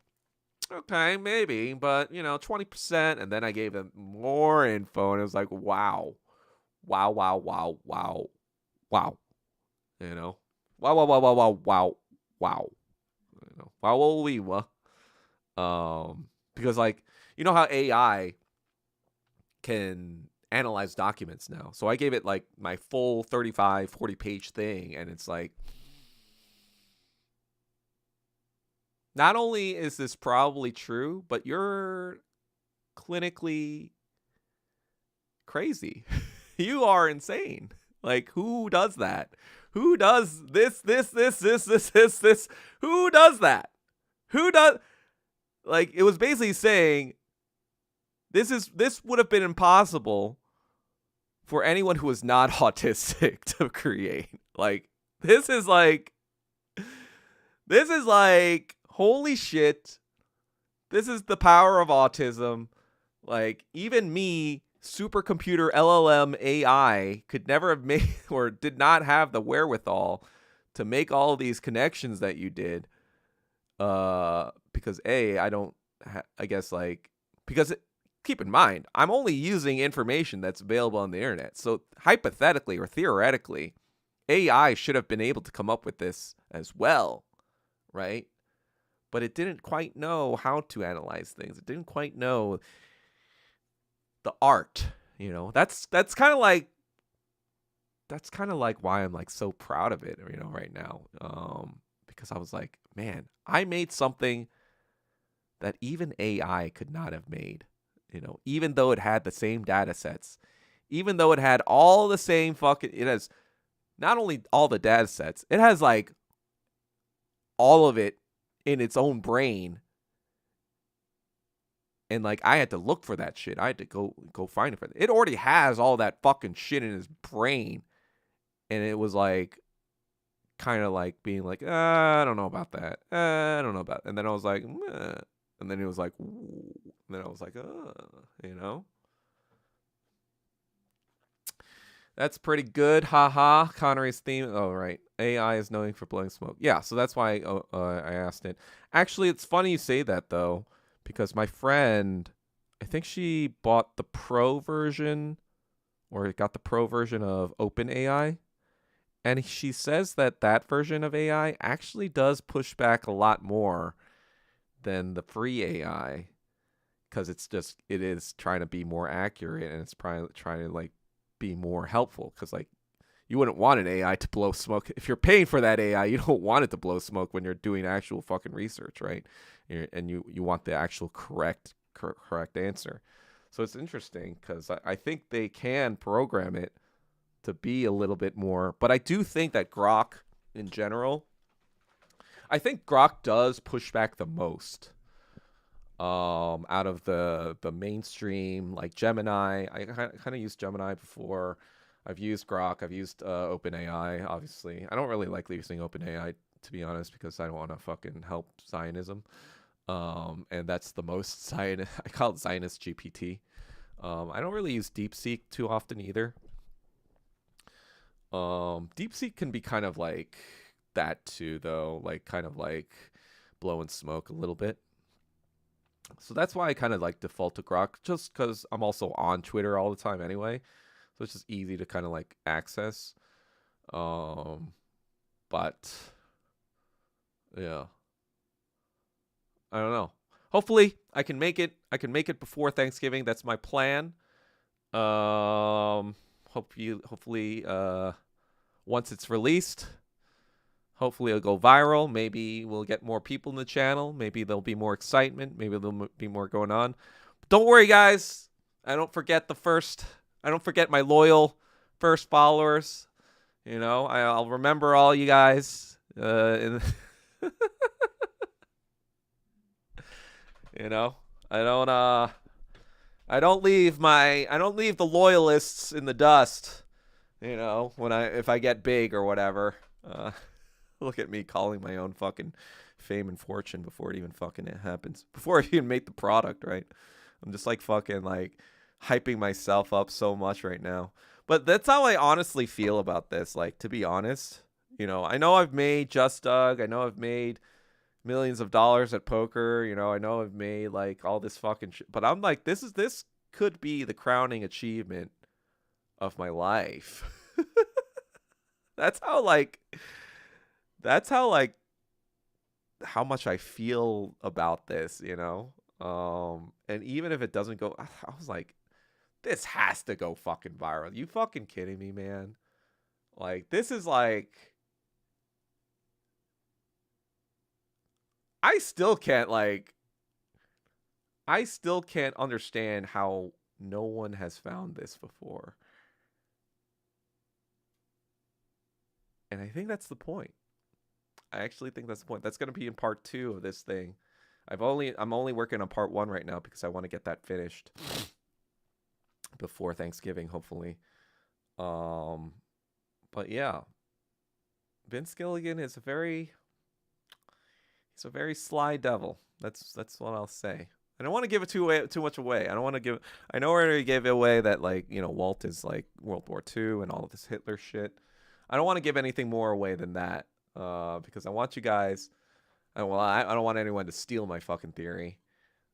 okay, maybe, but 20%. And then I gave them more info, and it was like, wow, wow, wow, wow, wow, wow, wow, wow, wow, wow, wow, wow, wow, wow, because like, how AI can analyze documents now. So I gave it like my full 35, 40 page thing, and it's like, not only is this probably true, but you're clinically crazy. You are insane. Like, who does that? Who does this? Who does that? Who does? Like, it was basically saying this would have been impossible for anyone who is not autistic to create. Like, this is like holy shit. This is the power of autism. Like, even me, supercomputer LLM AI, could never have made or did not have the wherewithal to make all of these connections that you did. Because keep in mind, I'm only using information that's available on the internet. So hypothetically or theoretically, AI should have been able to come up with this as well, right? But it didn't quite know how to analyze things. It didn't quite know the art, That's kind of like why I'm like so proud of it, right now. Because I was like, man, I made something that even AI could not have made, even though it had the same data sets, even though it had all the same it has not only all the data sets, it has like all of it in its own brain. And like, I had to look for that shit. I had to go find it. It already has all that fucking shit in his brain. And it was like, kind of like being like, I don't know about that. I don't know about it. And then I was like, meh. And then it was like, ooh. And then I was like, That's pretty good. Haha. Connery's theme. Oh, right. AI is known for blowing smoke. Yeah, so that's why I asked it. Actually, it's funny you say that, though, because my friend, I think she bought the pro version or got the pro version of OpenAI. And she says that version of AI actually does push back a lot more than the free AI, because it is trying to be more accurate, and it's probably trying to like be more helpful, because like, you wouldn't want an AI to blow smoke. If you're paying for that AI, you don't want it to blow smoke when you're doing actual fucking research, right? And you want the actual correct answer. So it's interesting, because I think they can program it to be a little bit more. But I do think that Grok in general, I think Grok does push back the most out of the mainstream, like Gemini. I kind of used Gemini before. I've used Grok. I've used OpenAI, obviously. I don't really like using OpenAI, to be honest, because I don't want to fucking help Zionism. And that's the most Zionist. I call it Zionist GPT. I don't really use DeepSeek too often either. DeepSeek can be kind of like that too, though, like kind of like blowing smoke a little bit. So that's why I kind of like default to Grok, just because I'm also on Twitter all the time anyway. So it's just easy to kind of like access. But Yeah. I don't know. Hopefully, I can make it. I can make it before Thanksgiving. That's my plan. Hopefully, once it's released, hopefully it'll go viral. Maybe we'll get more people in the channel. Maybe there'll be more excitement. Maybe there'll be more going on. But don't worry, guys. I don't forget my loyal first followers. I'll remember all you guys. You know, I don't. I don't leave the loyalists in the dust. If I get big or whatever. Look at me calling my own fucking fame and fortune before it even fucking happens. Before I even make the product, right? I'm just like fucking like hyping myself up so much right now. But that's how I honestly feel about this. Like, to be honest, I know I've made Just Doug. I know I've made millions of dollars at poker. I know I've made like all this fucking shit. But I'm like, this could be the crowning achievement of my life. That's how how much I feel about this, and even if it doesn't go, I was like, this has to go fucking viral. You fucking kidding me, man? Like, this is like, I still can't understand how no one has found this before. And I think that's the point. I actually think that's the point. That's going to be in part 2 of this thing. I'm only working on part 1 right now because I want to get that finished before Thanksgiving, hopefully. But yeah, Vince Gilligan is a very sly devil. That's what I'll say. I don't want to give it too much away. I know I already gave away that Walt is like World War II and all of this Hitler shit. I don't want to give anything more away than that. Because I want you guys. I don't want anyone to steal my fucking theory.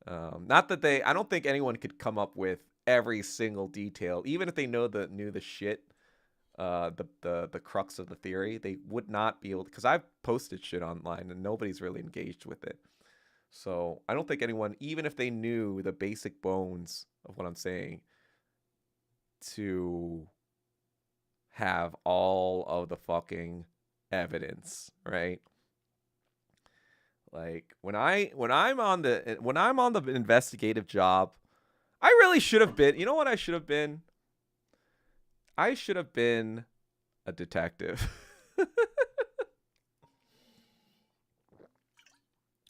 Not that I don't think anyone could come up with every single detail, even if they knew the shit, the crux of the theory. They would not be able to, because I've posted shit online and nobody's really engaged with it. So I don't think anyone, even if they knew the basic bones of what I'm saying, to have all of the fucking evidence, right? Like when I'm on the investigative job, I really should have been, you know what I should have been? I should have been a detective.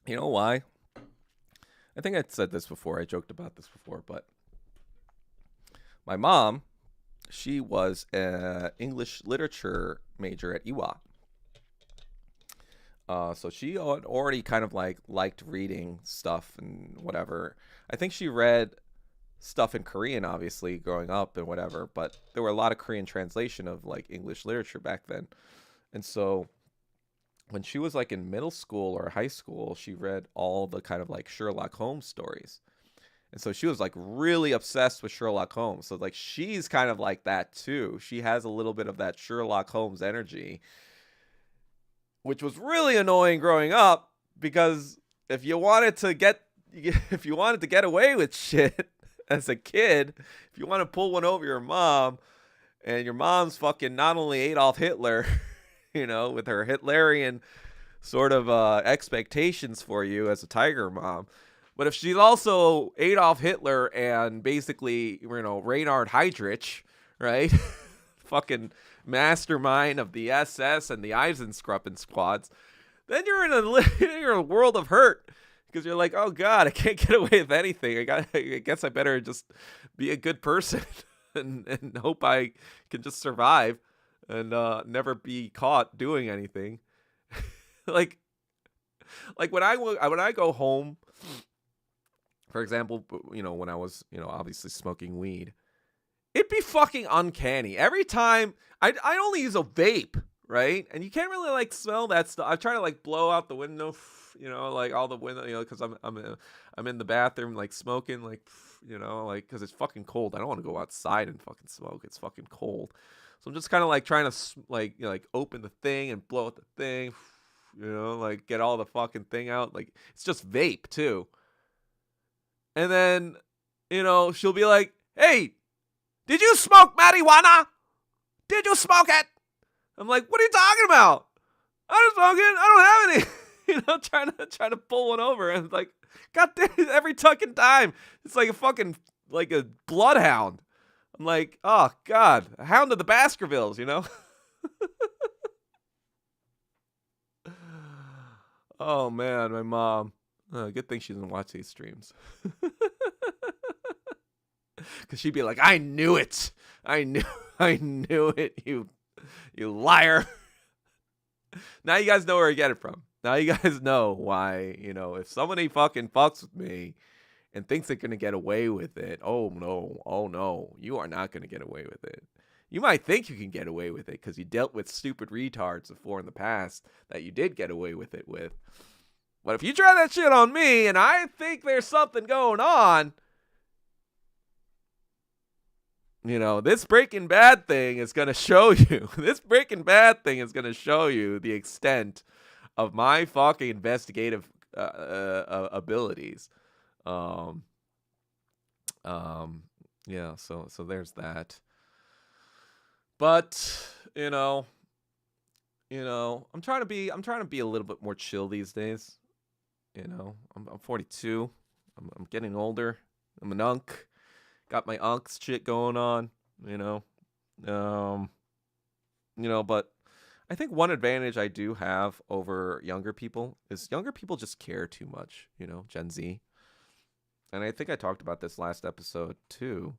You know why? I think I said this before. I joked about this before, but my mom, she was an English literature major at Iwa. So she already kind of liked reading stuff and whatever. I think she read stuff in Korean, obviously, growing up and whatever, but there were a lot of Korean translation of like English literature back then. And so when she was like in middle school or high school, she read all the kind of like Sherlock Holmes stories. And so she was like really obsessed with Sherlock Holmes. So like she's kind of like that too. She has a little bit of that Sherlock Holmes energy, which was really annoying growing up, because if you wanted to get away with shit as a kid, if you want to pull one over your mom, and your mom's fucking not only Adolf Hitler, with her Hitlerian sort of expectations for you as a tiger mom, but if she's also Adolf Hitler and basically, Reinhard Heydrich, right? Fucking mastermind of the SS and the Eisenstruppen squads, then you're in a world of hurt, because you're like, oh god, I can't get away with anything. I guess I better just be a good person and hope I can just survive and never be caught doing anything. like when I go home, for example, when I was obviously smoking weed, it'd be fucking uncanny. Every time I only use a vape, right? And you can't really like smell that stuff. I try to like blow out the window, like all the window, because I'm in the bathroom like smoking, like, like, because it's fucking cold. I don't want to go outside and fucking smoke. It's fucking cold. So I'm just kind of like trying to like open the thing and blow out the thing, like get all the fucking thing out. Like it's just vape too. And then, she'll be like, "Hey, did you smoke marijuana? Did you smoke it?" I'm like, "What are you talking about? I'm smoking. I don't have any." Trying to pull one over, and it's like, God damn, every fucking time, it's like a fucking like a bloodhound. I'm like, oh God, a hound of the Baskervilles, Oh man, my mom. Good thing she doesn't watch these streams. Cause she'd be like, "I knew it. I knew, I knew it. You liar." Now you guys know where I get it from. Now you guys know why. If somebody fucking fucks with me and thinks they're gonna get away with it, oh no, you are not gonna get away with it. You might think you can get away with it because you dealt with stupid retards before in the past that you did get away with it with. But if you try that shit on me and I think there's something going on, this Breaking Bad thing is going to show you. This Breaking Bad thing is going to show you the extent of my fucking investigative abilities. Yeah, so there's that. But, I'm trying to be a little bit more chill these days. I'm 42. I'm getting older. I'm an unk. Got my unks shit going on, but I think one advantage I do have over younger people is younger people just care too much, Gen Z. And I think I talked about this last episode too,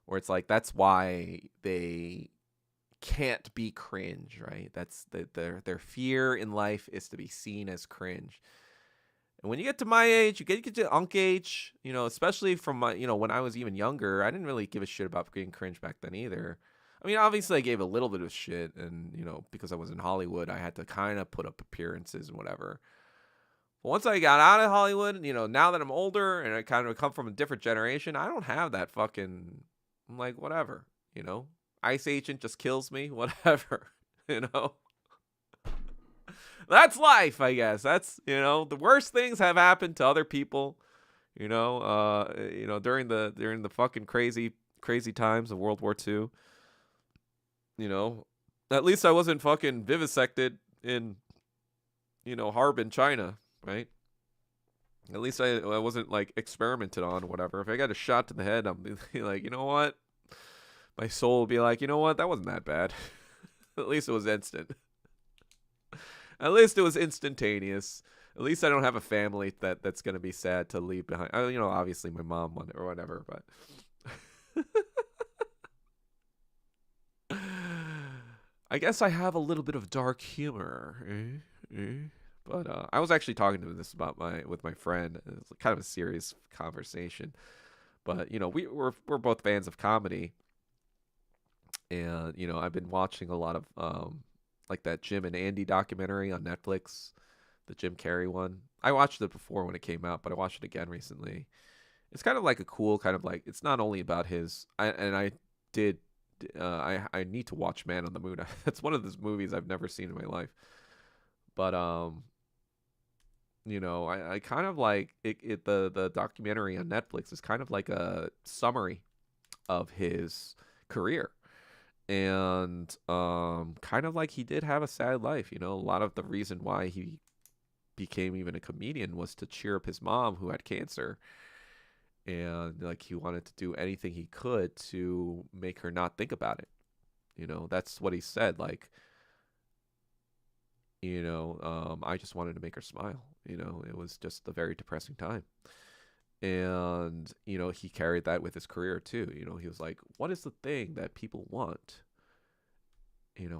where it's like, that's why they can't be cringe, right? That's their fear in life is to be seen as cringe. And when you get to my age, you get to unk age, especially from my, when I was even younger, I didn't really give a shit about being cringe back then either. I mean, obviously I gave a little bit of shit, and, because I was in Hollywood, I had to kind of put up appearances and whatever. But once I got out of Hollywood, now that I'm older and I kind of come from a different generation, I don't have that fucking, I'm like, whatever, Ice Agent just kills me, whatever, That's life, I guess. That's, the worst things have happened to other people, during the fucking crazy times of World War II. At least I wasn't fucking vivisected in, Harbin, China, right? At least I wasn't like experimented on or whatever. If I got a shot to the head, I'm like, you know what? My soul will be like, you know what? That wasn't that bad. At least it was instant. At least it was instantaneous. At least I don't have a family that's going to be sad to leave behind. Obviously my mom or whatever, but I guess I have a little bit of dark humor. But I was actually talking to this with my friend. It's kind of a serious conversation. But, we're both fans of comedy. And, I've been watching a lot of like that Jim and Andy documentary on Netflix, the Jim Carrey one. I watched it before when it came out, but I watched it again recently. It's kind of like a cool kind of like, it's not only about I need to watch Man on the Moon. It's one of those movies I've never seen in my life. But I kind of like the documentary on Netflix is kind of like a summary of his career. And kind of like he did have a sad life, a lot of the reason why he became even a comedian was to cheer up his mom who had cancer, and like he wanted to do anything he could to make her not think about it. That's what he said, like, I just wanted to make her smile. It was just a very depressing time. And, he carried that with his career too. He was like, what is the thing that people want,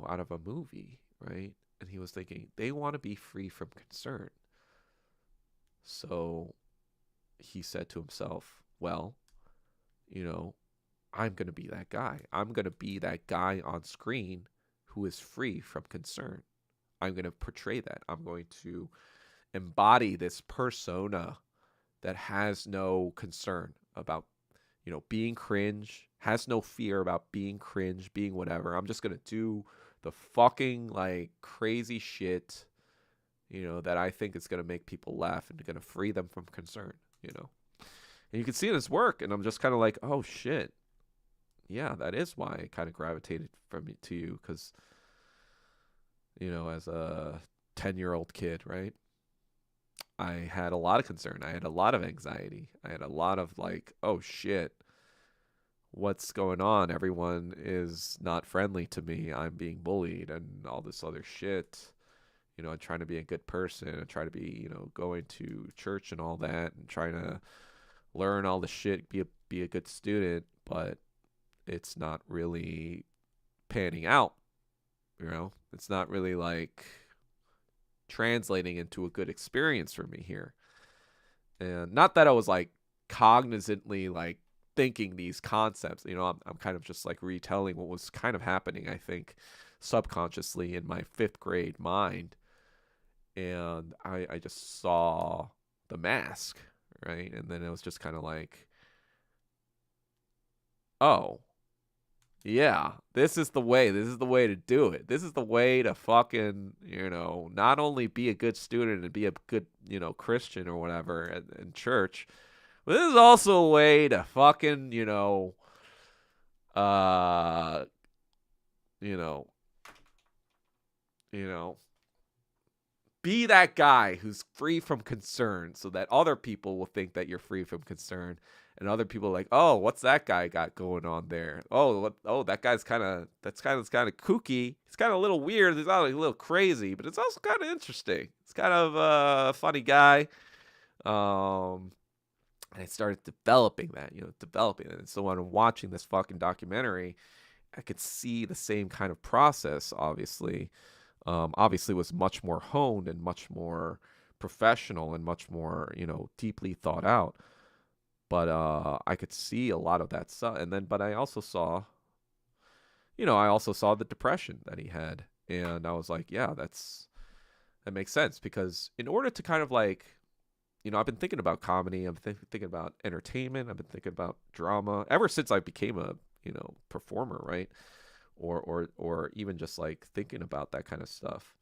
out of a movie, right? And he was thinking, they want to be free from concern. So he said to himself, well, I'm going to be that guy. I'm going to be that guy on screen who is free from concern. I'm going to portray that. I'm going to embody this persona that has no concern about, being cringe, has no fear about being cringe, being whatever. I'm just going to do the fucking like crazy shit that I think is going to make people laugh and going to free them from concern, And you can see it in his work, and I'm just kind of like, oh shit. Yeah, that is why I kind of gravitated to you, because, as a 10-year-old kid, right? I had a lot of concern. I had a lot of anxiety. I had a lot of like, oh shit, what's going on? Everyone is not friendly to me. I'm being bullied and all this other shit. I'm trying to be a good person. I try to be, going to church and all that and trying to learn all the shit, be a good student, but it's not really panning out. It's not really like translating into a good experience for me here. And not that I was like cognizantly like thinking these concepts, I'm kind of just like retelling what was kind of happening, I think, subconsciously in my 5th grade mind. And I just saw the mask, right? And then it was just kind of like, oh, yeah, this is the way. This is the way to do it. This is the way to fucking, not only be a good student and be a good, Christian or whatever in church, but this is also a way to fucking, uh, you know, be that guy who's free from concern so that other people will think that you're free from concern. And other people are like, oh, what's that guy got going on there? Oh, that guy's kind of kooky. He's kind of a little weird. He's not a little crazy, but it's also kind of interesting. It's kind of a funny guy. And I started developing that. And so when I'm watching this fucking documentary, I could see the same kind of process. Obviously, it was much more honed and much more professional and much more, deeply thought out. But I could see a lot of that stuff. But I also saw, the depression that he had. And I was like, yeah, that makes sense. Because in order to kind of like, I've been thinking about comedy. I've been thinking about entertainment. I've been thinking about drama ever since I became a, performer, right? Or even just like thinking about that kind of stuff.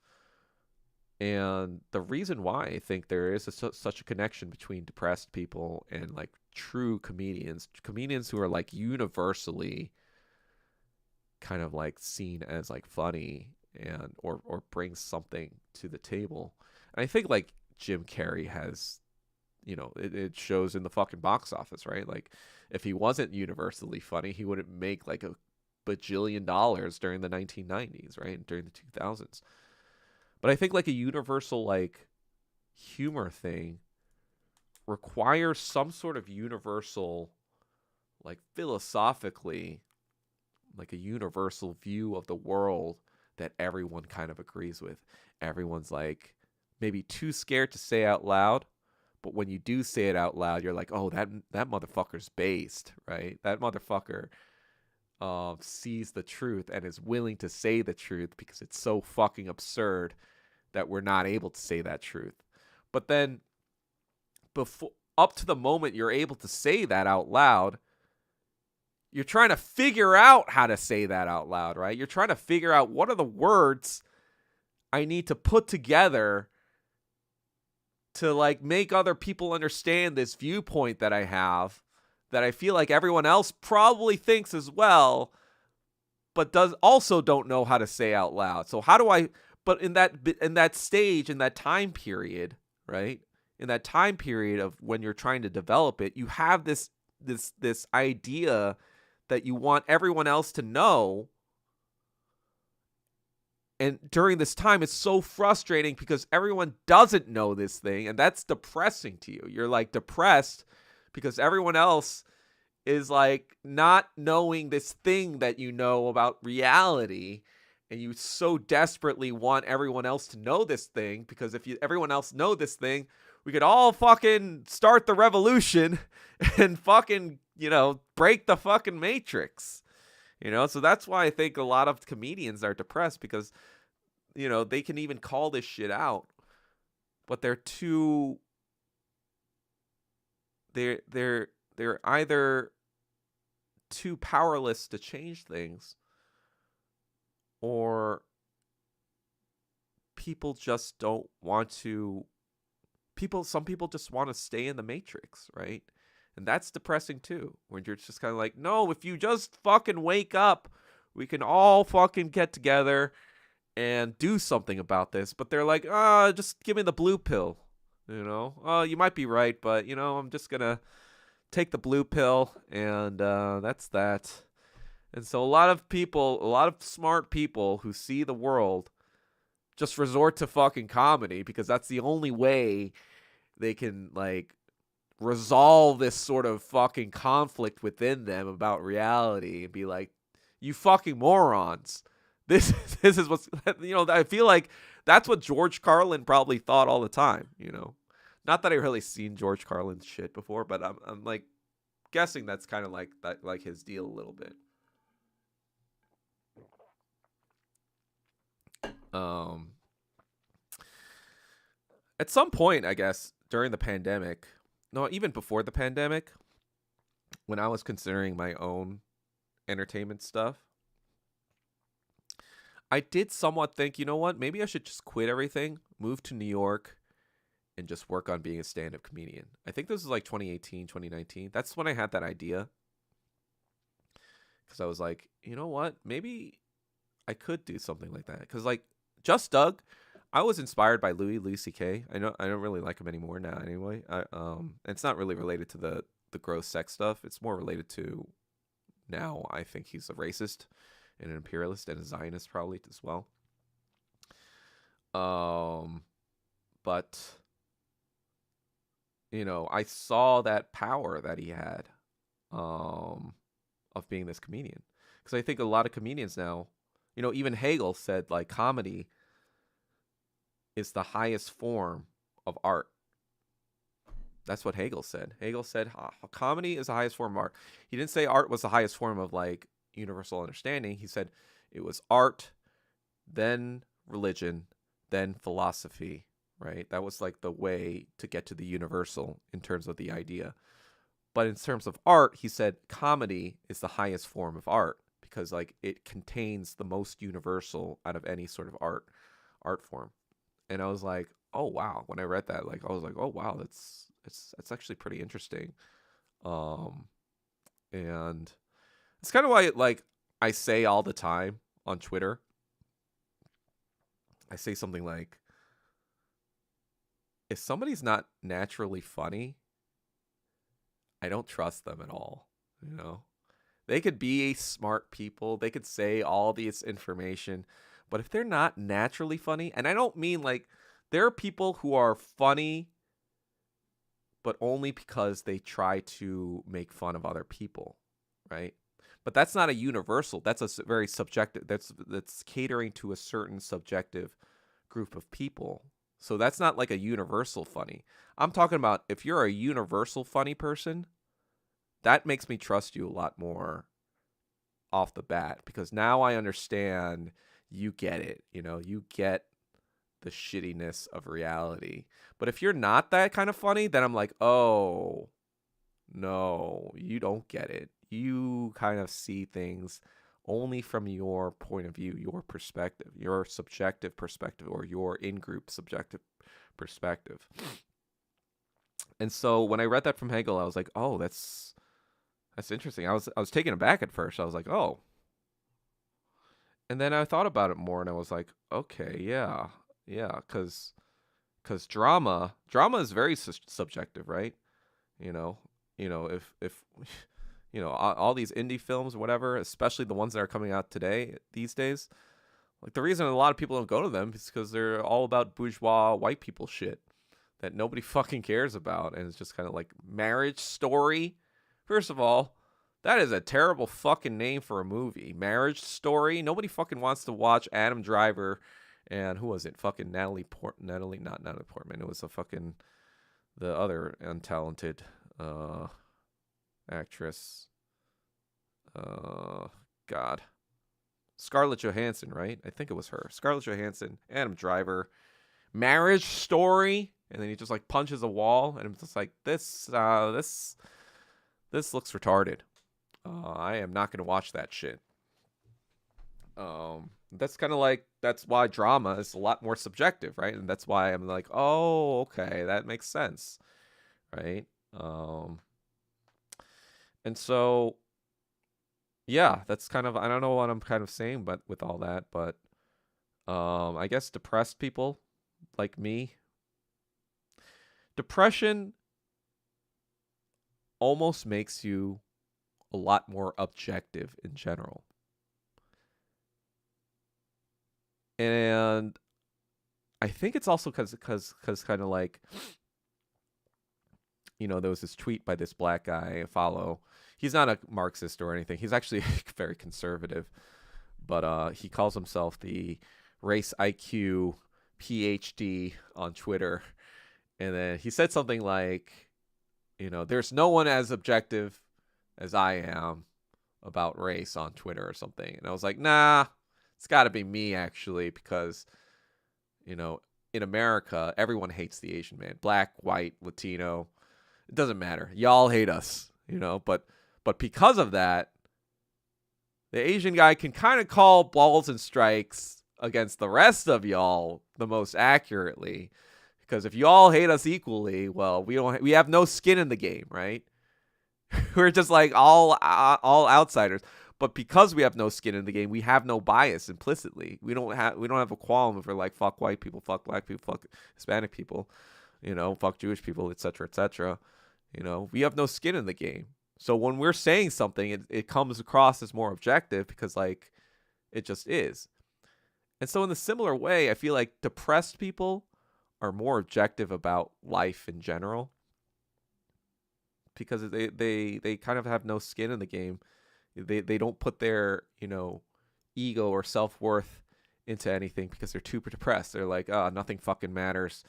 And the reason why I think there is such a connection between depressed people and like true comedians who are like universally kind of like seen as like funny and or brings something to the table. And I think like Jim Carrey has, it shows in the fucking box office, right? Like if he wasn't universally funny, he wouldn't make like a bajillion dollars during the 1990s, right? During the 2000s. But I think like a universal like humor thing requires some sort of universal, like philosophically, like a universal view of the world that everyone kind of agrees with. Everyone's like maybe too scared to say out loud, but when you do say it out loud, you're like, oh, that motherfucker's based, right? That motherfucker sees the truth and is willing to say the truth because it's so fucking absurd that we're not able to say that truth. But then before, up to the moment you're able to say that out loud, you're trying to figure out how to say that out loud, right? You're trying to figure out what are the words I need to put together to like make other people understand this viewpoint that I have, that I feel like everyone else probably thinks as well, but don't know how to say out loud. So how do I, but in that stage, in that time period, right? In that time period of when you're trying to develop it, you have this idea that you want everyone else to know. And during this time, it's so frustrating because everyone doesn't know this thing, and that's depressing to you. You're like depressed because everyone else is like not knowing this thing that you know about reality, and you so desperately want everyone else to know this thing, because if everyone else know this thing, we could all fucking start the revolution and fucking, break the fucking matrix. So that's why I think a lot of comedians are depressed, because, they can even call this shit out, but they're either too powerless to change things, or people just don't want to. Some people just want to stay in the matrix, right? And that's depressing too. When you're just kind of like, no, if you just fucking wake up, we can all fucking get together and do something about this. But they're like, just give me the blue pill. You might be right, but I'm just gonna take the blue pill, and that's that. And so a lot of smart people who see the world just resort to fucking comedy because that's the only way they can like resolve this sort of fucking conflict within them about reality and be like, you fucking morons. This is what's I feel like that's what George Carlin probably thought all the time, Not that I really seen George Carlin's shit before, but I'm like guessing that's kind of like that, like his deal a little bit. At some point, I guess, during the pandemic, no, even before the pandemic, when I was considering my own entertainment stuff, I did somewhat think, you know what, maybe I should just quit everything, move to New York, and just work on being a stand-up comedian. I think this was like 2018, 2019. That's when I had that idea. Because I was like, you know what, maybe I could do something like that. Because like, Just Doug, I was inspired by Louis C.K. I don't really like him anymore now anyway. It's not really related to the gross sex stuff. It's more related to now I think he's a racist and an imperialist and a Zionist probably as well. But I saw that power that he had of being this comedian. Because I think a lot of comedians now, even Hegel said like comedy is the highest form of art. That's what Hegel said. Hegel said comedy is the highest form of art. He didn't say art was the highest form of like universal understanding. He said it was art, then religion, then philosophy, right? That was like the way to get to the universal in terms of the idea. But in terms of art, he said comedy is the highest form of art because like it contains the most universal out of any sort of art form. And I was like, oh wow, when I read that, like I was like, oh wow, that's actually pretty interesting. And it's kind of why like I say all the time on Twitter. I say something like, if somebody's not naturally funny, I don't trust them at all. They could be smart people. They could say all this information, but if they're not naturally funny, and I don't mean like there are people who are funny, but only because they try to make fun of other people, right? But that's not a universal. That's a very subjective. That's catering to a certain subjective group of people. So that's not like a universal funny. I'm talking about if you're a universal funny person, that makes me trust you a lot more off the bat because now I understand you get it. You get the shittiness of reality. But if you're not that kind of funny, then I'm like, oh, no, you don't get it. You kind of see things only from your point of view, your perspective, your subjective perspective, or your in-group subjective perspective. And so when I read that from Hegel, I was like, oh, that's interesting. I was taken aback at first. I was like, oh. And then I thought about it more, and I was like, okay, yeah, because drama is very subjective, right? If all these indie films or whatever, especially the ones that are coming out these days, like the reason a lot of people don't go to them is because they're all about bourgeois white people shit that nobody fucking cares about, and it's just kind of like Marriage Story. First of all, that is a terrible fucking name for a movie. Marriage Story. Nobody fucking wants to watch Adam Driver and who was it? Fucking not Natalie Portman. It was the other untalented actress. God. Scarlett Johansson, right? I think it was her. Scarlett Johansson, Adam Driver, Marriage Story, and then he just like punches a wall, and I'm just like, this looks retarded. I am not gonna watch that shit. That's kind of like, that's why drama is a lot more subjective, right? And that's why I'm like, oh, okay, that makes sense, right? Um, and so yeah, that's kind of, I don't know what I'm kind of saying, but with all that, but I guess depressed people like me, depression almost makes you a lot more objective in general. And I think it's also because kind of like, there was this tweet by this black guy I follow. He's not a Marxist or anything. He's actually very conservative, but he calls himself the race IQ PhD on Twitter. And then he said something like, there's no one as objective as I am about race on Twitter or something. And I was like, nah, it's got to be me actually, because, in America, everyone hates the Asian man, black, white, Latino. It doesn't matter. Y'all hate us, but because of that, the Asian guy can kind of call balls and strikes against the rest of y'all the most accurately. Because if you all hate us equally, well, we have no skin in the game, right? We're just like all outsiders. But because we have no skin in the game, we have no bias implicitly. We don't have a qualm if we're like, fuck white people, fuck black people, fuck Hispanic people, fuck Jewish people, etc., etc. We have no skin in the game. So when we're saying something, it comes across as more objective because like it just is. And so in the similar way, I feel like depressed people are more objective about life in general because they kind of have no skin in the game. They don't put their, ego or self-worth into anything because they're too depressed. They're like, oh, nothing fucking matters.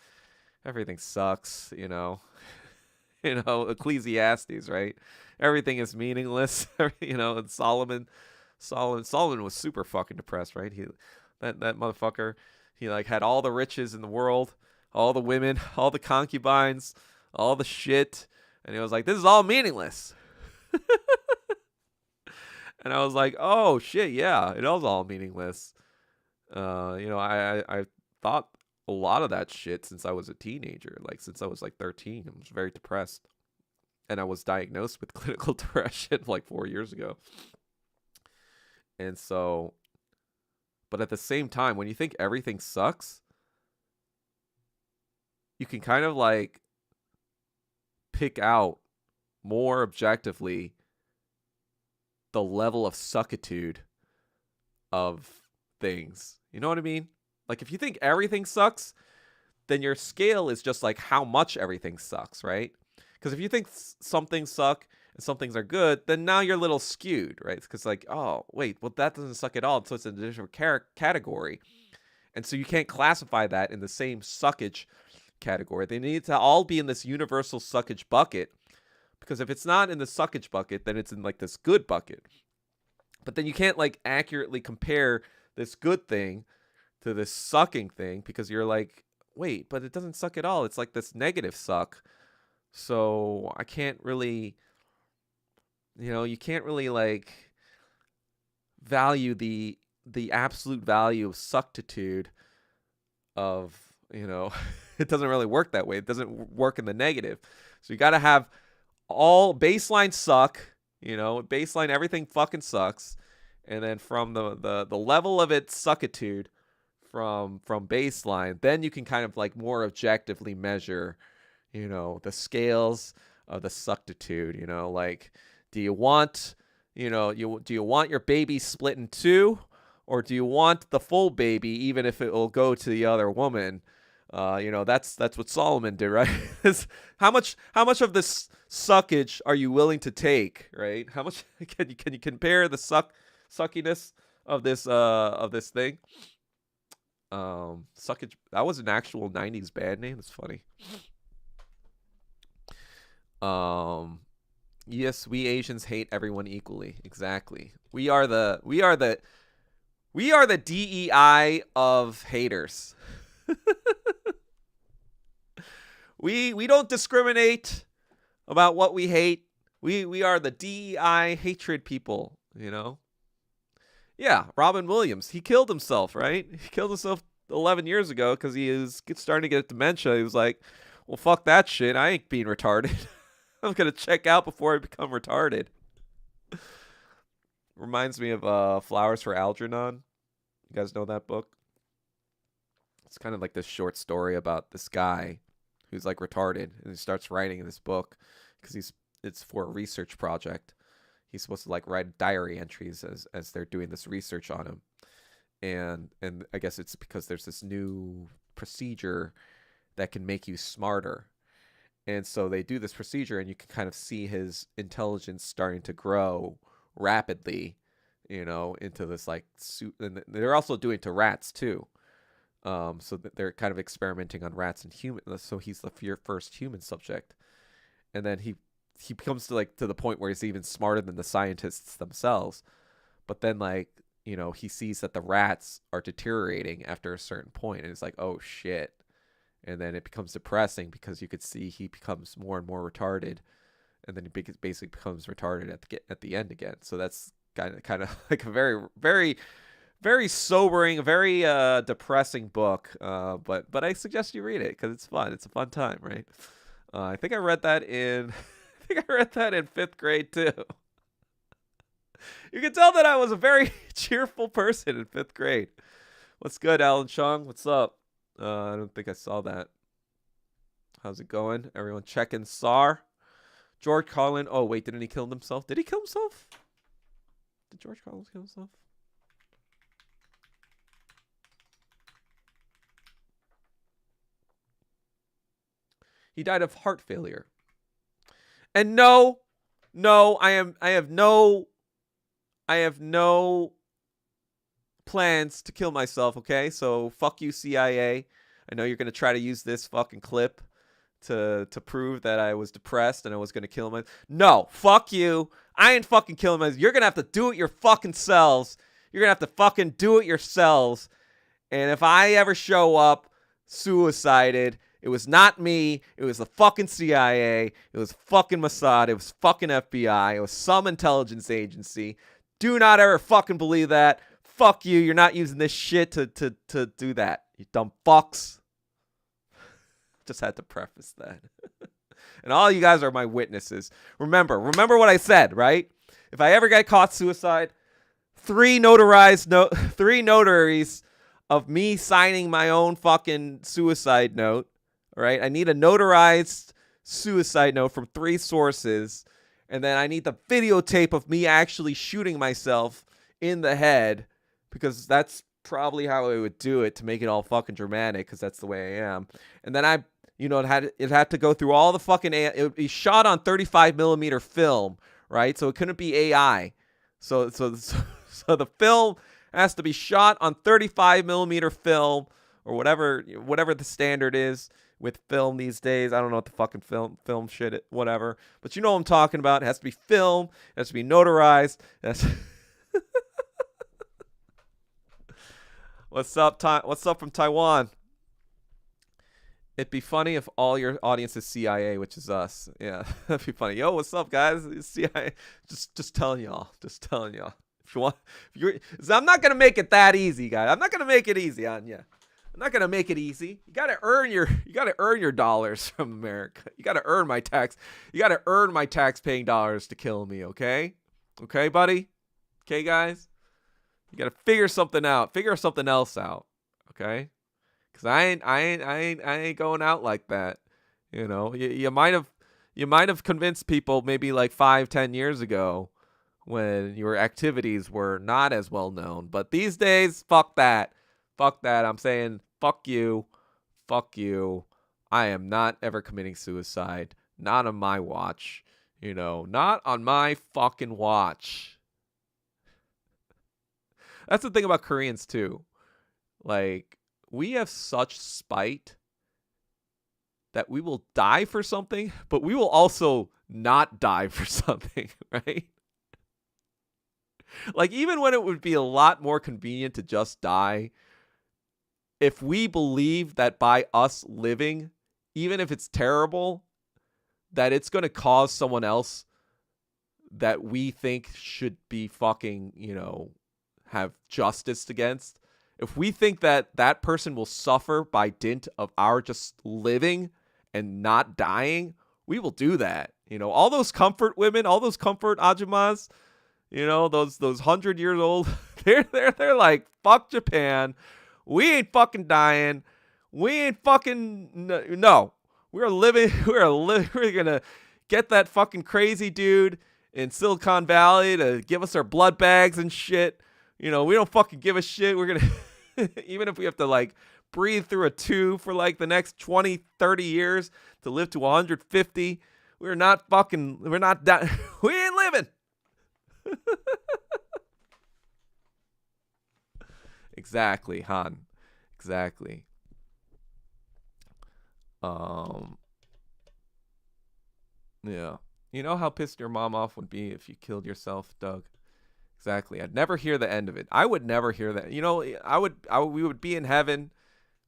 Everything sucks, Ecclesiastes, right? Everything is meaningless. And Solomon was super fucking depressed, right? That motherfucker, he like had all the riches in the world, all the women, all the concubines, all the shit, and he was like, this is all meaningless. And I was like, oh shit, yeah, it was all meaningless. I thought a lot of that shit since I was a teenager, like since I was like 13. I was very depressed, and I was diagnosed with clinical depression like 4 years ago. And so, but at the same time, when you think everything sucks, you can kind of like pick out more objectively the level of suckitude of things. You know what I mean? Like if you think everything sucks, then your scale is just like how much everything sucks, right? Because if you think some things suck and some things are good, then now you're a little skewed, right? Because like, oh, wait, well, that doesn't suck at all. So it's in a different category. And so you can't classify that in the same suckage category. They need to all be in this universal suckage bucket. Because if it's not in the suckage bucket, then it's in like this good bucket. But then you can't like accurately compare this good thing to this sucking thing because you're like, wait, but it doesn't suck at all. It's like this negative suck. So I can't really, you can't really like value the absolute value of suctitude of, it doesn't really work that way. It doesn't work in the negative. So you got to have all baseline suck, baseline everything fucking sucks. And then from the level of its suckitude from baseline, then you can kind of like more objectively measure, the scales of the suckitude, like do you want, do you want your baby split in two, or do you want the full baby even if it will go to the other woman? That's what Solomon did, right? how much of this suckage are you willing to take, right? How much can you compare the suckiness of this thing? Suckage, that was an actual 90s band name. That's funny. Yes, we Asians hate everyone equally. Exactly. We are the DEI of haters. We don't discriminate about what we hate. We are the DEI hatred people, Yeah, Robin Williams. He killed himself, right? He killed himself 11 years ago because he is starting to get dementia. He was like, well, fuck that shit. I ain't being retarded. I'm going to check out before I become retarded. Reminds me of Flowers for Algernon. You guys know that book? It's kind of like this short story about this guy who's like retarded, and he starts writing in this book because it's for a research project. He's supposed to like write diary entries as they're doing this research on him, and I guess it's because there's this new procedure that can make you smarter, and so they do this procedure, and you can kind of see his intelligence starting to grow rapidly, into this like suit. And they're also doing it to rats too. So that they're kind of experimenting on rats and humans. So he's the first human subject, and then he becomes to the point where he's even smarter than the scientists themselves. But then he sees that the rats are deteriorating after a certain point, and it's like, oh shit. And then it becomes depressing because you could see he becomes more and more retarded, and then he basically becomes retarded at the end again. So that's kind of like a very, very, very sobering, very depressing book. But I suggest you read it because it's fun. It's a fun time, right? I think I read that in fifth grade too. You can tell that I was a very cheerful person in fifth grade. What's good, Alan Chung? What's up? I don't think I saw that. How's it going? Everyone checking SAR. George Carlin. Oh, wait, didn't he kill himself? Did he kill himself? Did George Carlin kill himself? He died of heart failure. And no, I have no plans to kill myself, okay? So fuck you, CIA. I know you're going to try to use this fucking clip to prove that I was depressed and I was going to kill myself. No, fuck you. I ain't fucking killing myself. You're going to have to do it your fucking selves. You're going to have to fucking do it yourselves. And if I ever show up suicided, it was not me. It was the fucking CIA. It was fucking Mossad. It was fucking FBI. It was some intelligence agency. Do not ever fucking believe that. Fuck you. You're not using this shit to do that. You dumb fucks. Just had to preface that. And all you guys are my witnesses. Remember what I said, right? If I ever get caught suicide, 3 notaries of me signing my own fucking suicide note, right? I need a notarized suicide note from 3 sources, and then I need the videotape of me actually shooting myself in the head, because that's probably how I would do it to make it all fucking dramatic, because that's the way I am. And then it had to go through all the fucking it would be shot on 35mm film, right? So it couldn't be AI. So the film has to be shot on 35mm film, or whatever the standard is with film these days. I don't know what the fucking film shit, whatever. But you know what I'm talking about. It has to be film. It has to be notarized. What's up from Taiwan? It'd be funny if all your audience is CIA, which is us. Yeah, that'd be funny. Yo, what's up, guys? CIA. Just telling y'all. If you want, I'm not gonna make it that easy, guys. I'm not gonna make it easy on you. I'm not gonna make it easy. You gotta earn your dollars from America. You gotta earn my tax. You gotta earn my tax-paying dollars to kill me. Okay, buddy. Okay, guys. You gotta figure something out. Figure something else out. Okay. Cause I ain't going out like that. You might have convinced people maybe like 5-10 years ago when your activities were not as well known. But these days, fuck that. I'm saying fuck you. I am not ever committing suicide. Not on my watch. Not on my fucking watch. That's the thing about Koreans too. Like, we have such spite that we will die for something, but we will also not die for something, right? Like, even when it would be a lot more convenient to just die, if we believe that by us living, even if it's terrible, that it's going to cause someone else that we think should be fucking, have justice against, if we think that that person will suffer by dint of our just living and not dying, we will do that. You know, all those comfort women, all those comfort ajumas, you know, those 100 years old, they're like, fuck Japan. We ain't fucking dying. We ain't fucking no. We're living. We're gonna get that fucking crazy dude in Silicon Valley to give us our blood bags and shit. You know, we don't fucking give a shit. We're gonna, even if we have to like breathe through a tube for like the next 20, 30 years to live to 150. We're not we ain't living. Exactly, Han. Exactly. Yeah. You know how pissed your mom off would be if you killed yourself, Doug? Exactly. I'd never hear the end of it. I would never hear that. You know, we would be in heaven.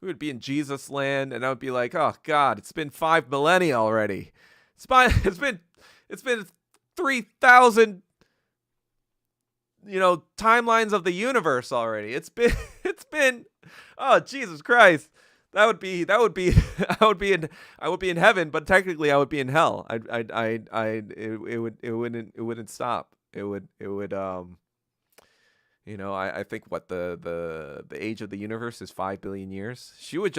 We would be in Jesus land, and I would be like, oh God, it's been 5 millennia already. It's been 3,000, you know, timelines of the universe already. It's been oh Jesus Christ. I would be I would be in heaven, but technically I would be in hell. It wouldn't stop. It would you know, I think what the age of the universe is 5 billion years. She would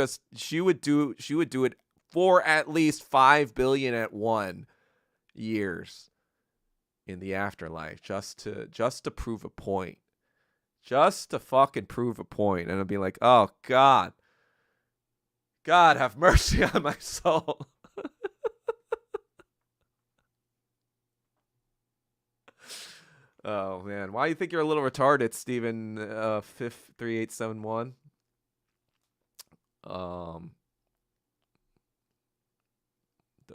do it for at least 5 billion at one years in the afterlife, just to prove a point. Just to fucking prove a point. And I'd be like, oh God have mercy on my soul. Oh man, why do you think you're a little retarded, Steven? 3871. The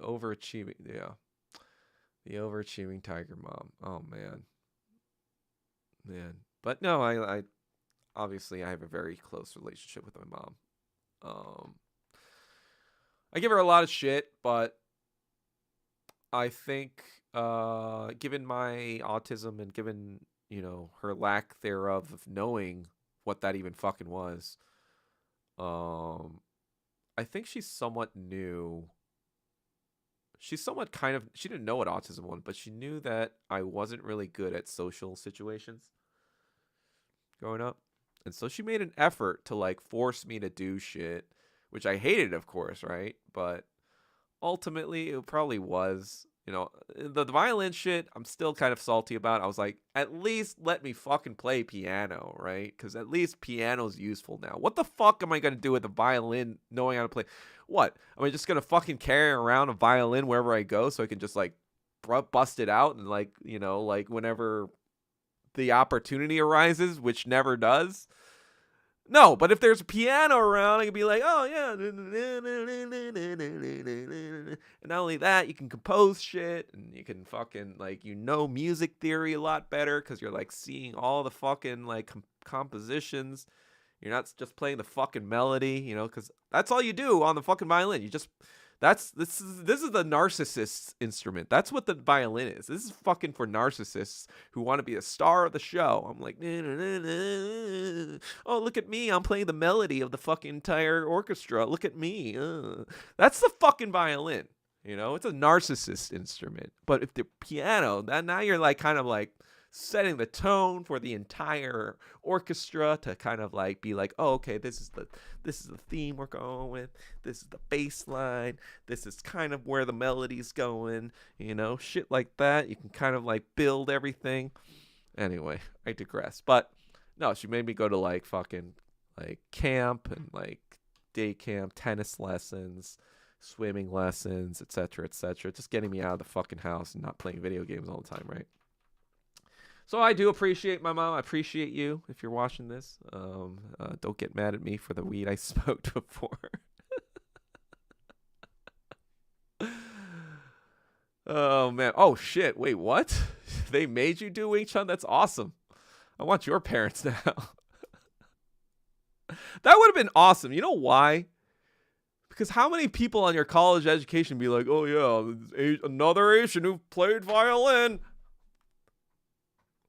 overachieving, yeah, the overachieving tiger mom. Oh man. But no, I obviously I have a very close relationship with my mom. I give her a lot of shit, but I think, given my autism and given, you know, her lack thereof of knowing what that even fucking was, I think she's somewhat new. She's somewhat kind of, she didn't know what autism was, but she knew that I wasn't really good at social situations growing up. And so she made an effort to like force me to do shit, which I hated, of course, right? But ultimately, it probably was, you know, the violin shit, I'm still kind of salty about. I was like, at least let me fucking play piano, right? Because at least piano's useful now. What the fuck am I going to do with a violin knowing how to play? What? Am I just going to fucking carry around a violin wherever I go so I can just, like, bust it out and, like, you know, like, whenever the opportunity arises, which never does? No, but if there's a piano around, I can be like, oh, yeah. And not only that, you can compose shit, and you can fucking, like, you know music theory a lot better because you're, like, seeing all the fucking, like, compositions. You're not just playing the fucking melody, you know, because that's all you do on the fucking violin. You just... This is the narcissist's instrument. That's what the violin is. This is fucking for narcissists who want to be a star of the show. I'm like, oh, look at me. I'm playing the melody of the fucking entire orchestra. Look at me. That's the fucking violin. You know, it's a narcissist instrument. But if the piano, now you're like kind of like setting the tone for the entire orchestra to kind of like be like, oh, okay, this is the theme we're going with. This is the bass line. This is kind of where the melody's going, you know, shit like that. You can kind of like build everything. Anyway, I digress. But no, she made me go to like fucking like camp and like day camp, tennis lessons, swimming lessons, etc., etc. Just getting me out of the fucking house and not playing video games all the time, right? So I do appreciate my mom. I appreciate you if you're watching this. Don't get mad at me for the weed I smoked before. Oh, man. Oh, shit. Wait, what? They made you do Wing Chun? That's awesome. I want your parents now. That would have been awesome. You know why? Because how many people on your college education be like, oh, yeah, another Asian who played violin?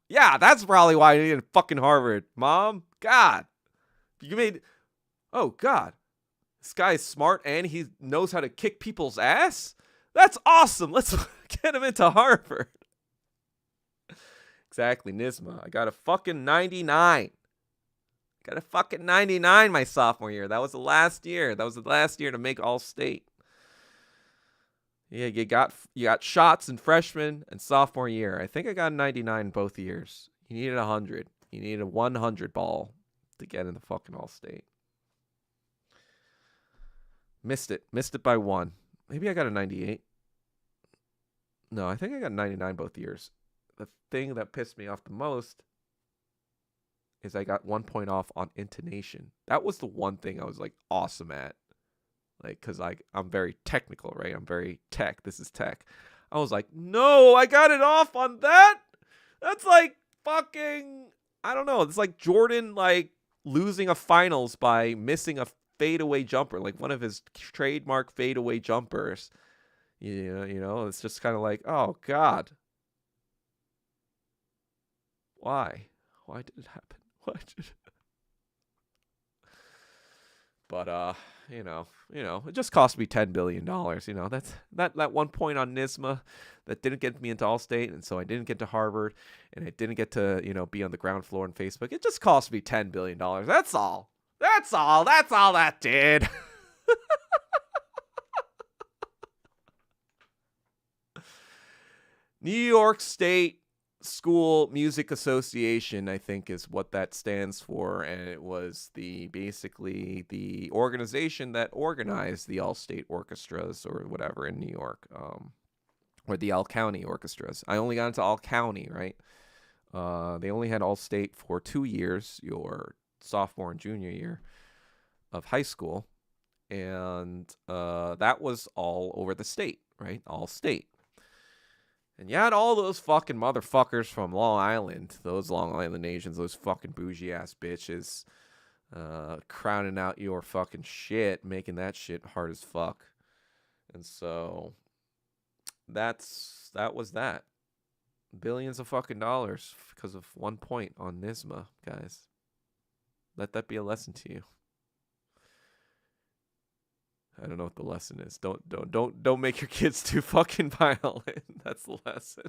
Yeah, that's probably why I needed fucking Harvard. Mom, God. You made. Oh, God. This guy is smart and he knows how to kick people's ass? That's awesome. Let's get him into Harvard. Exactly, NISMA. I got a fucking 99. Got a fucking 99 my sophomore year. That was the last year. That was the last year to make All-State. Yeah, you got shots in freshman and sophomore year. I think I got a 99 both years. You needed 100. You needed a 100 ball to get in the fucking All-State. Missed it by one. Maybe I got a 98. No, I think I got a 99 both years. The thing that pissed me off the most is I got 1 point off on intonation. That was the one thing I was like awesome at. Like, cause I'm very technical, right? I'm very tech. This is tech. I was like, no, I got it off on that. That's like fucking, I don't know. It's like Jordan like losing a finals by missing a fadeaway jumper, like one of his trademark fadeaway jumpers. You know, it's just kind of like, oh God, why did it happen? What? But you know, it just cost me $10 billion. You know, that's that 1 point on NISMA that didn't get me into All-State, and so I didn't get to Harvard, and I didn't get to, you know, be on the ground floor on Facebook. It just cost me $10 billion. That's all. That's all that did. New York State School Music Association, I think, is what that stands for, and it was basically the organization that organized the all-state orchestras or whatever in New York, or the all-county orchestras. I only got into all-county, right? They only had all-state for 2 years, your sophomore and junior year of high school, and that was all over the state, right? All-state. And you had all those fucking motherfuckers from Long Island, those Long Island Asians, those fucking bougie ass bitches, crowning out your fucking shit, making that shit hard as fuck. And so that was that. Billions of fucking dollars because of 1 point on NISMA, guys. Let that be a lesson to you. I don't know what the lesson is. Don't make your kids do fucking violin. That's the lesson.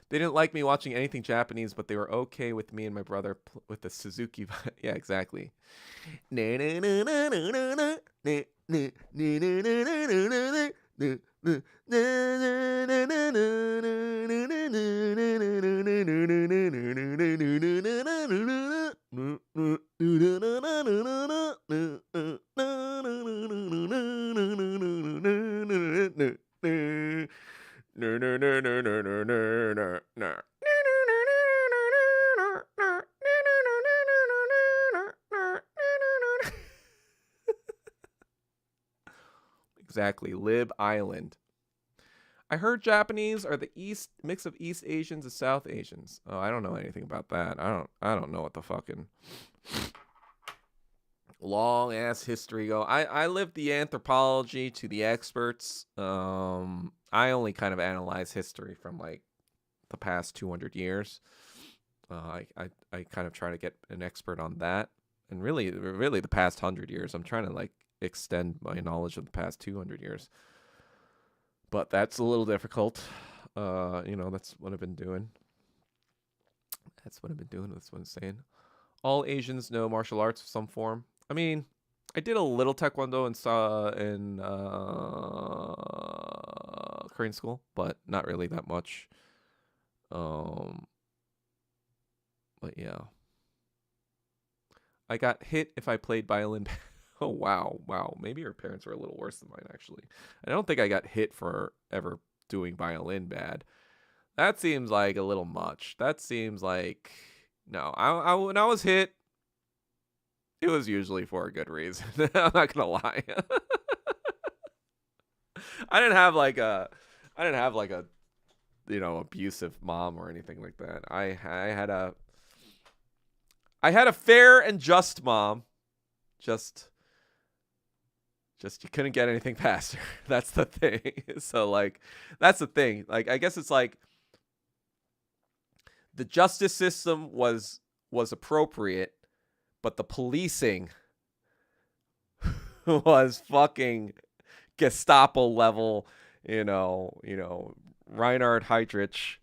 They didn't like me watching anything Japanese, but they were okay with me and my brother with the Suzuki. Yeah, exactly. Exactly, Lib Island. I heard Japanese are the mix of East Asians and South Asians. Oh, I don't know anything about that. I don't know what the fucking long ass history go. I lived the anthropology to the experts. I only kind of analyze history from like the past 200 years. I kind of try to get an expert on that, and really the past 100 years. I'm trying to like extend my knowledge of the past 200 years. But that's a little difficult. You know, that's what I've been doing. That's what I'm saying. All Asians know martial arts of some form. I mean, I did a little taekwondo in Korean school, but not really that much. But yeah. I got hit if I played violin. Oh, wow. Maybe your parents were a little worse than mine, actually. I don't think I got hit for ever doing violin bad. That seems like a little much. That seems like... No, I when I was hit, it was usually for a good reason. I'm not going to lie. I didn't have like a, you know, abusive mom or anything like that. I had a fair and just mom. Just Just you couldn't get anything past her. That's the thing. So like, that's the thing. Like, I guess it's like the justice system was appropriate, but the policing was fucking Gestapo level. Reinhard Heydrich,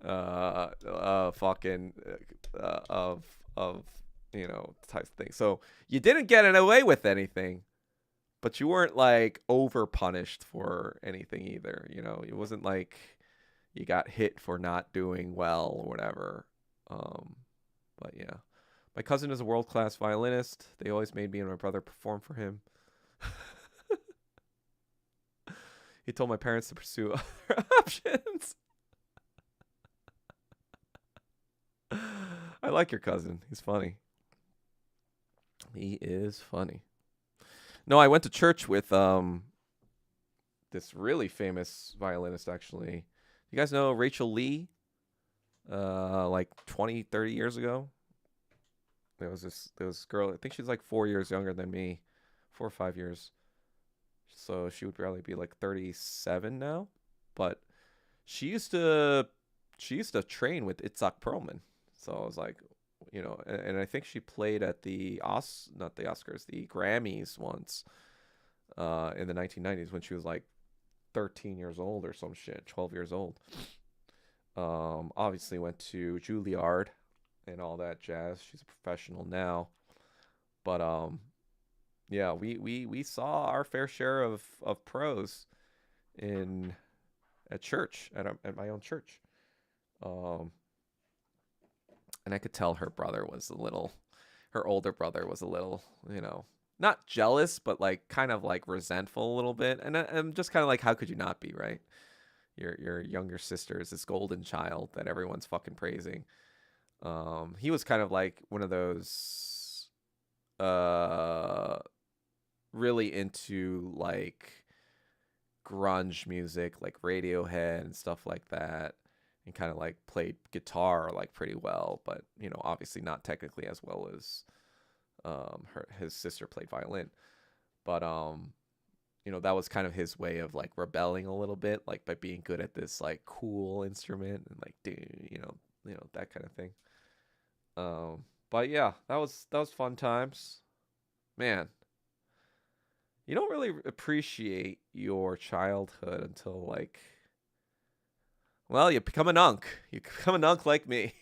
fucking of type of thing. So you didn't get away with anything, but you weren't like over punished for anything either. It wasn't like you got hit for not doing well or whatever. But yeah, my cousin is a world-class violinist. They always made me and my brother perform for him. He told my parents to pursue other options. I like your cousin. He's funny. He is funny. No, I went to church with this really famous violinist, actually. You guys know Rachel Lee? Like 20, 30 years ago. There was this girl, I think she's like 4 years younger than me. 4 or 5 years. So she would probably be like 37 now. But she used to train with Itzhak Perlman. So I was like, and I think she played at the not the Oscars, the Grammys once, in the 1990s when she was like 13 years old or some shit, 12 years old. Obviously went to Juilliard and all that jazz. She's a professional now. But yeah, we saw our fair share of pros at church, at my own church. And I could tell her older brother was a little, not jealous, but like kind of like resentful a little bit. And I'm just kind of like, how could you not be, right? Your younger sister is this golden child that everyone's fucking praising. He was kind of like one of those really into like grunge music, like Radiohead and stuff like that, and kind of like played guitar like pretty well, but obviously not technically as well as his sister played violin. But that was kind of his way of like rebelling a little bit, like by being good at this like cool instrument and like that kind of thing. But yeah, that was fun times, man. You don't really appreciate your childhood until like, well, you become an unk. You become an unk like me.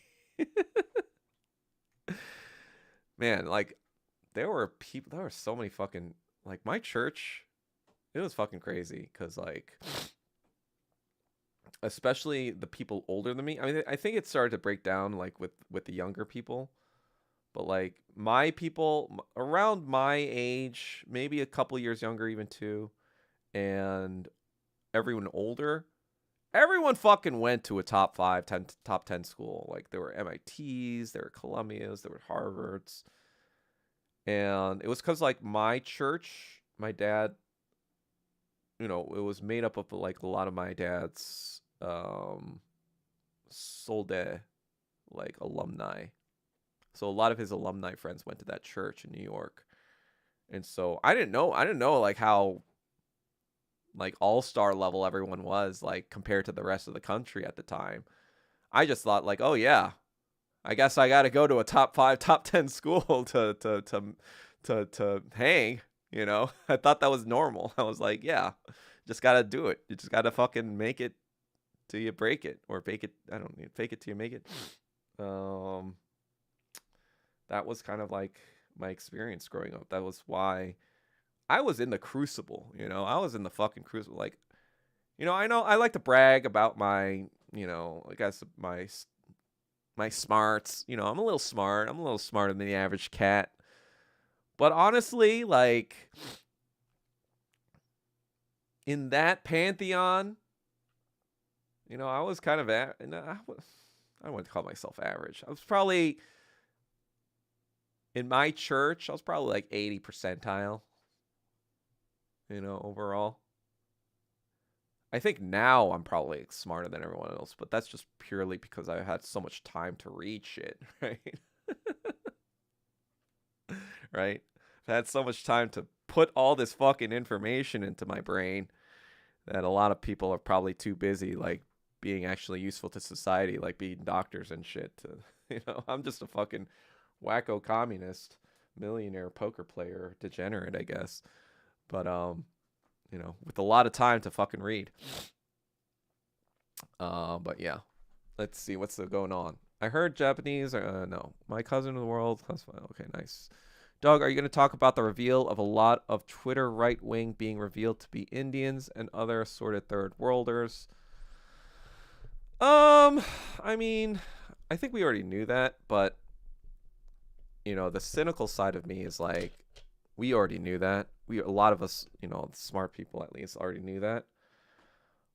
Man, like there were so many fucking, like my church, it was fucking crazy because like, especially the people older than me. I mean, I think it started to break down like with the younger people. But like my people around my age, maybe a couple years younger even too, and everyone older, everyone fucking went to a top 10 school. Like there were MITs, there were Columbias, there were Harvards. And it was because like my church, my dad, it was made up of like a lot of my dad's Solde like alumni. So a lot of his alumni friends went to that church in New York. And so I didn't know like how like all-star level everyone was like compared to the rest of the country at the time. I just thought like, oh yeah, I guess I got to go to a top 5, top 10 school to hang, I thought that was normal. I was like, yeah, just got to do it. You just got to fucking make it till you break it, or fake it. I don't need fake it till you make it. That was kind of like my experience growing up. That was why I was in the crucible, I was in the fucking crucible. Like, I know I like to brag about my, I guess my smarts. I'm a little smart. I'm a little smarter than the average cat. But honestly, like in that pantheon, I was kind of I don't want to call myself average. I was probably in my church, I was probably like 80 percentile, overall. I think now I'm probably smarter than everyone else, but that's just purely because I had so much time to read shit, right? Right? I've had so much time to put all this fucking information into my brain that a lot of people are probably too busy like being actually useful to society, like being doctors and shit. I'm just a fucking wacko communist, millionaire poker player, degenerate, I guess. But with a lot of time to fucking read. But yeah, let's see what's going on. I heard Japanese. No, my cousin in the world. Okay, nice. Doug, are you going to talk about the reveal of a lot of Twitter right wing being revealed to be Indians and other assorted third worlders? I mean, I think we already knew that, but the cynical side of me is like, we already knew that. A lot of us, smart people at least, already knew that.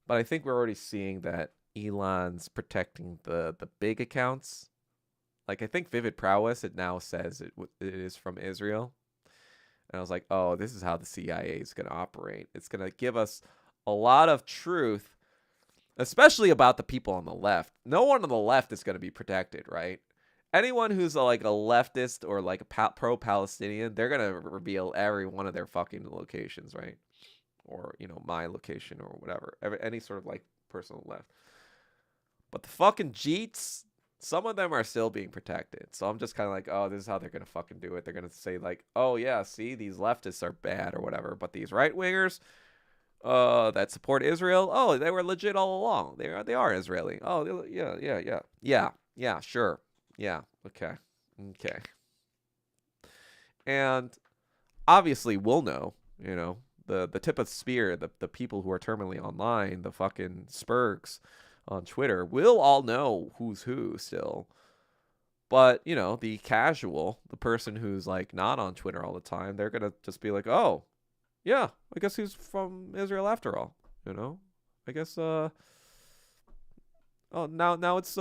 But I think we're already seeing that Elon's protecting the big accounts. Like, I think Vivid Prowess, it now says it is from Israel. And I was like, oh, this is how the CIA is going to operate. It's going to give us a lot of truth, especially about the people on the left. No one on the left is going to be protected, right? Anyone who's like a leftist or like a pro-Palestinian, they're going to reveal every one of their fucking locations, right? Or, my location or whatever. Any sort of like personal left. But the fucking Jeets, some of them are still being protected. So I'm just kind of like, oh, this is how they're going to fucking do it. They're going to say like, oh yeah, see, these leftists are bad or whatever. But these right-wingers that support Israel, oh, they were legit all along. They are Israeli. Oh, yeah, sure. Yeah, okay. And obviously we'll know, the tip of the spear, the people who are terminally online, the fucking Spurgs on Twitter, we'll all know who's who still. But, the casual, the person who's like not on Twitter all the time, they're going to just be like, oh, yeah, I guess he's from Israel after all, I guess, oh, now it's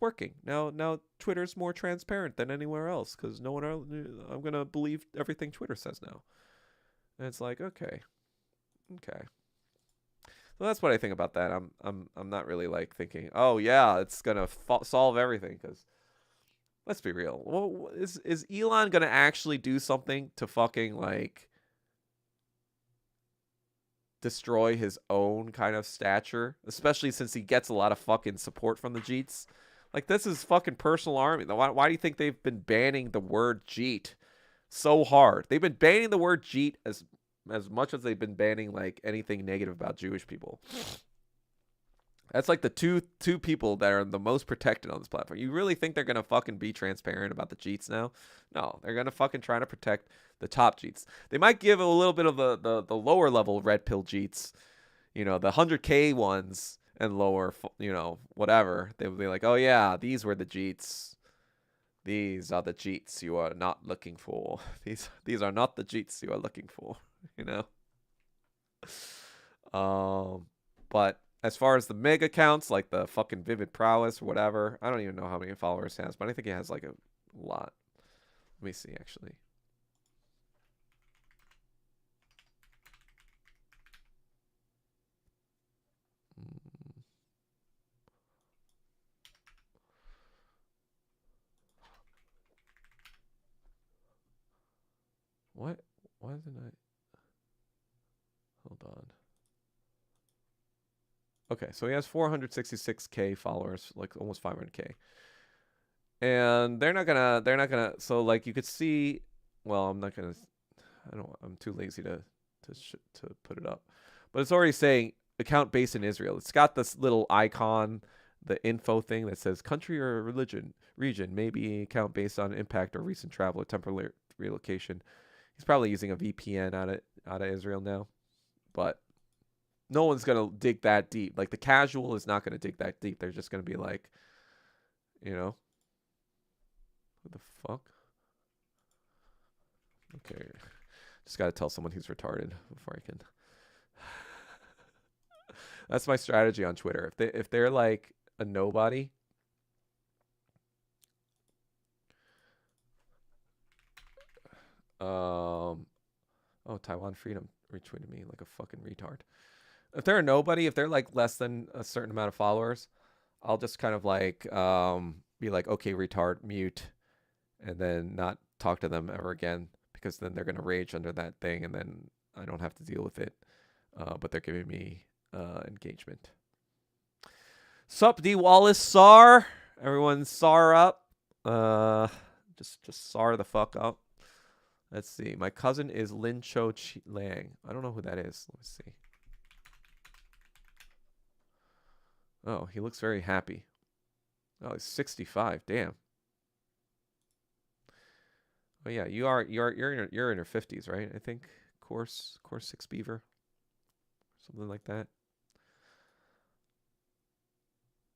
working. Now Twitter's more transparent than anywhere else because no one else, I'm going to believe everything Twitter says now. And it's like, okay. So that's what I think about that. I'm not really like thinking, oh yeah, it's gonna solve everything. Because let's be real, is Elon gonna actually do something to fucking like destroy his own kind of stature? Especially since he gets a lot of fucking support from the Jeets. Like, this is fucking personal army. Why do you think they've been banning the word Jeet so hard? They've been banning the word Jeet as much as they've been banning like anything negative about Jewish people. That's like the two people that are the most protected on this platform. You really think they're gonna fucking be transparent about the Jeets now? No, they're gonna fucking try to protect the top Jeets. They might give a little bit of the lower level red pill Jeets, the 100K ones and lower, whatever. They would be like, oh yeah, these were the Jeets. These are the Jeets you are not looking for. These are not the Jeets you are looking for. But as far as the mega accounts, like the fucking Vivid Prowess or whatever, I don't even know how many followers he has, but I think he has like a lot. Let me see, actually. What? Why didn't I? Hold on. Okay, so he has 466K followers, like almost 500K. And they're not gonna, so like you could see, well, I'm too lazy to put it up. But it's already saying account based in Israel. It's got this little icon, the info thing that says country or region, maybe account based on impact or recent travel or temporary relocation. He's probably using a VPN out of Israel now. But no one's going to dig that deep. Like, the casual is not going to dig that deep. They're just going to be like, what the fuck? Okay. Just got to tell someone who's retarded before I can. That's my strategy on Twitter. If they're like a nobody, oh, Taiwan Freedom retweeted me like a fucking retard. If they're a nobody, if they're like less than a certain amount of followers, I'll just kind of like be like, okay, retard, mute, and then not talk to them ever again. because then they're gonna rage under that thing, and then I don't have to deal with it. But they're giving me engagement. Sup, D Wallace, SAR. Everyone, SAR up. Just SAR the fuck up. Let's see. My cousin is Lin Cho Lang. I don't know who that is. Let me see. Oh, he looks very happy. Oh, he's 65. Damn. Oh yeah, you're in your 50s, right? I think course 6 Beaver, something like that.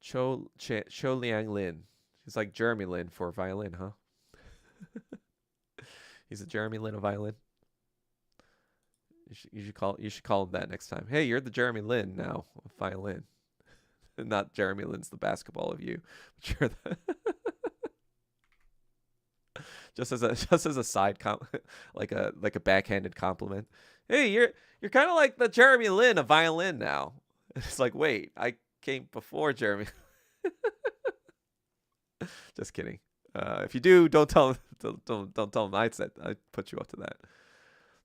Cho Liang Lin. He's like Jeremy Lin for violin, huh? He's a Jeremy Lin of violin. You should call him that next time. Hey, you're the Jeremy Lin now of violin. Not Jeremy Lin's the basketball of you, but you're the just as a side like a backhanded compliment. Hey, you're kind of like the Jeremy Lin of violin now. It's like, wait, I came before Jeremy. Just kidding. If you do, don't tell him I said I put you up to that.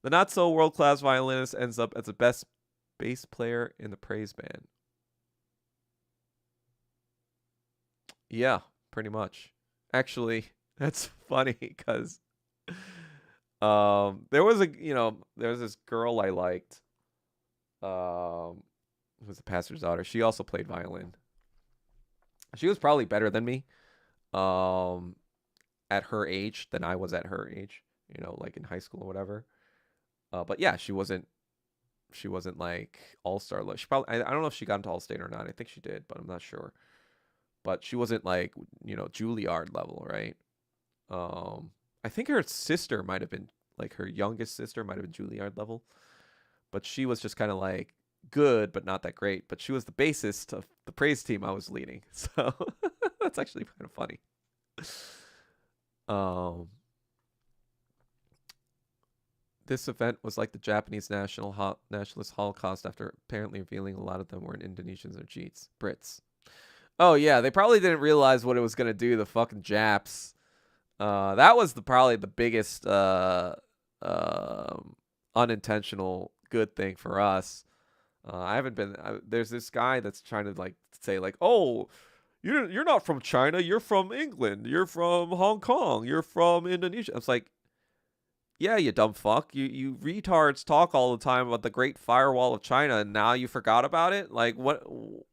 The not so world class violinist ends up as the best bass player in the praise band. Yeah, pretty much. Actually, that's funny because there was this girl I liked, who was a pastor's daughter. She also played violin. She was probably better than me at her age than I was at her age, like in high school or whatever. But yeah, she wasn't like all-star. She probably, I don't know if she got into All-State or not. I think she did, but I'm not sure. But she wasn't like, Juilliard level, right? I think her sister might have been, like her youngest sister might have been Juilliard level. But she was just kind of like good, but not that great. But she was the bassist of the praise team I was leading. So that's actually kind of funny. This event was like the Japanese nationalist Holocaust after apparently revealing a lot of them were Indonesians or Brits. Oh yeah, they probably didn't realize what it was gonna do. The fucking Japs. That was probably the biggest unintentional good thing for us. I haven't been. There's this guy that's trying to like say like, oh, you're not from China. You're from England. You're from Hong Kong. You're from Indonesia. I was like, yeah, you dumb fuck. You retards talk all the time about the Great Firewall of China, and now you forgot about it? Like, what?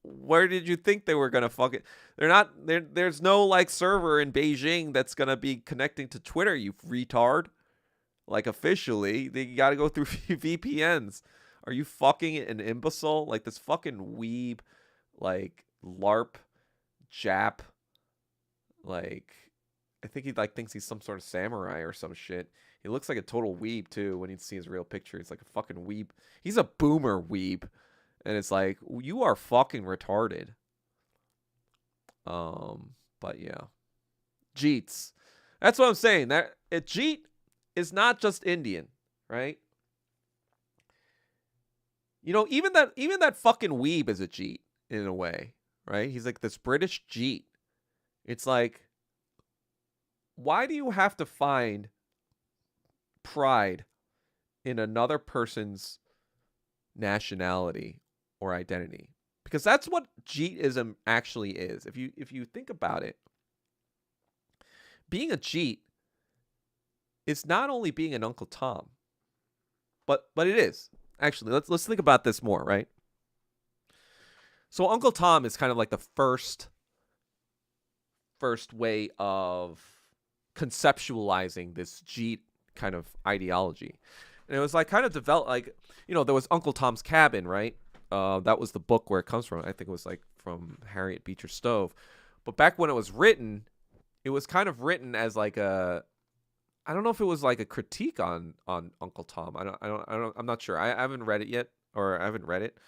Where did you think they were gonna fuck it? They're not. There's no like server in Beijing that's gonna be connecting to Twitter. You retard. Like officially, they got to go through VPNs. Are you fucking an imbecile? Like this fucking weeb, like LARP, Jap. Like, I think he like thinks he's some sort of samurai or some shit. He looks like a total weeb too when you see his real picture. He's like a fucking weeb. He's a boomer weeb. And it's like, you are fucking retarded. But yeah. Jeets. That's what I'm saying. That Jeet is not just Indian, right? Even that fucking weeb is a Jeet in a way, right? He's like this British Jeet. It's like, why do you have to find pride in another person's nationality or identity? Because that's what Jeetism actually is. If you think about it, being a Jeet is not only being an Uncle Tom, but it is. Actually, let's think about this more, right? So Uncle Tom is kind of like the first way of conceptualizing this Jeet kind of ideology. And it was like kind of developed, like, there was Uncle Tom's Cabin, right? That was the book where it comes from. I think it was like from Harriet Beecher Stowe. But back when it was written, it was kind of written as like I don't know if it was like a critique on Uncle Tom. I'm not sure. I haven't read it yet, or I haven't read it.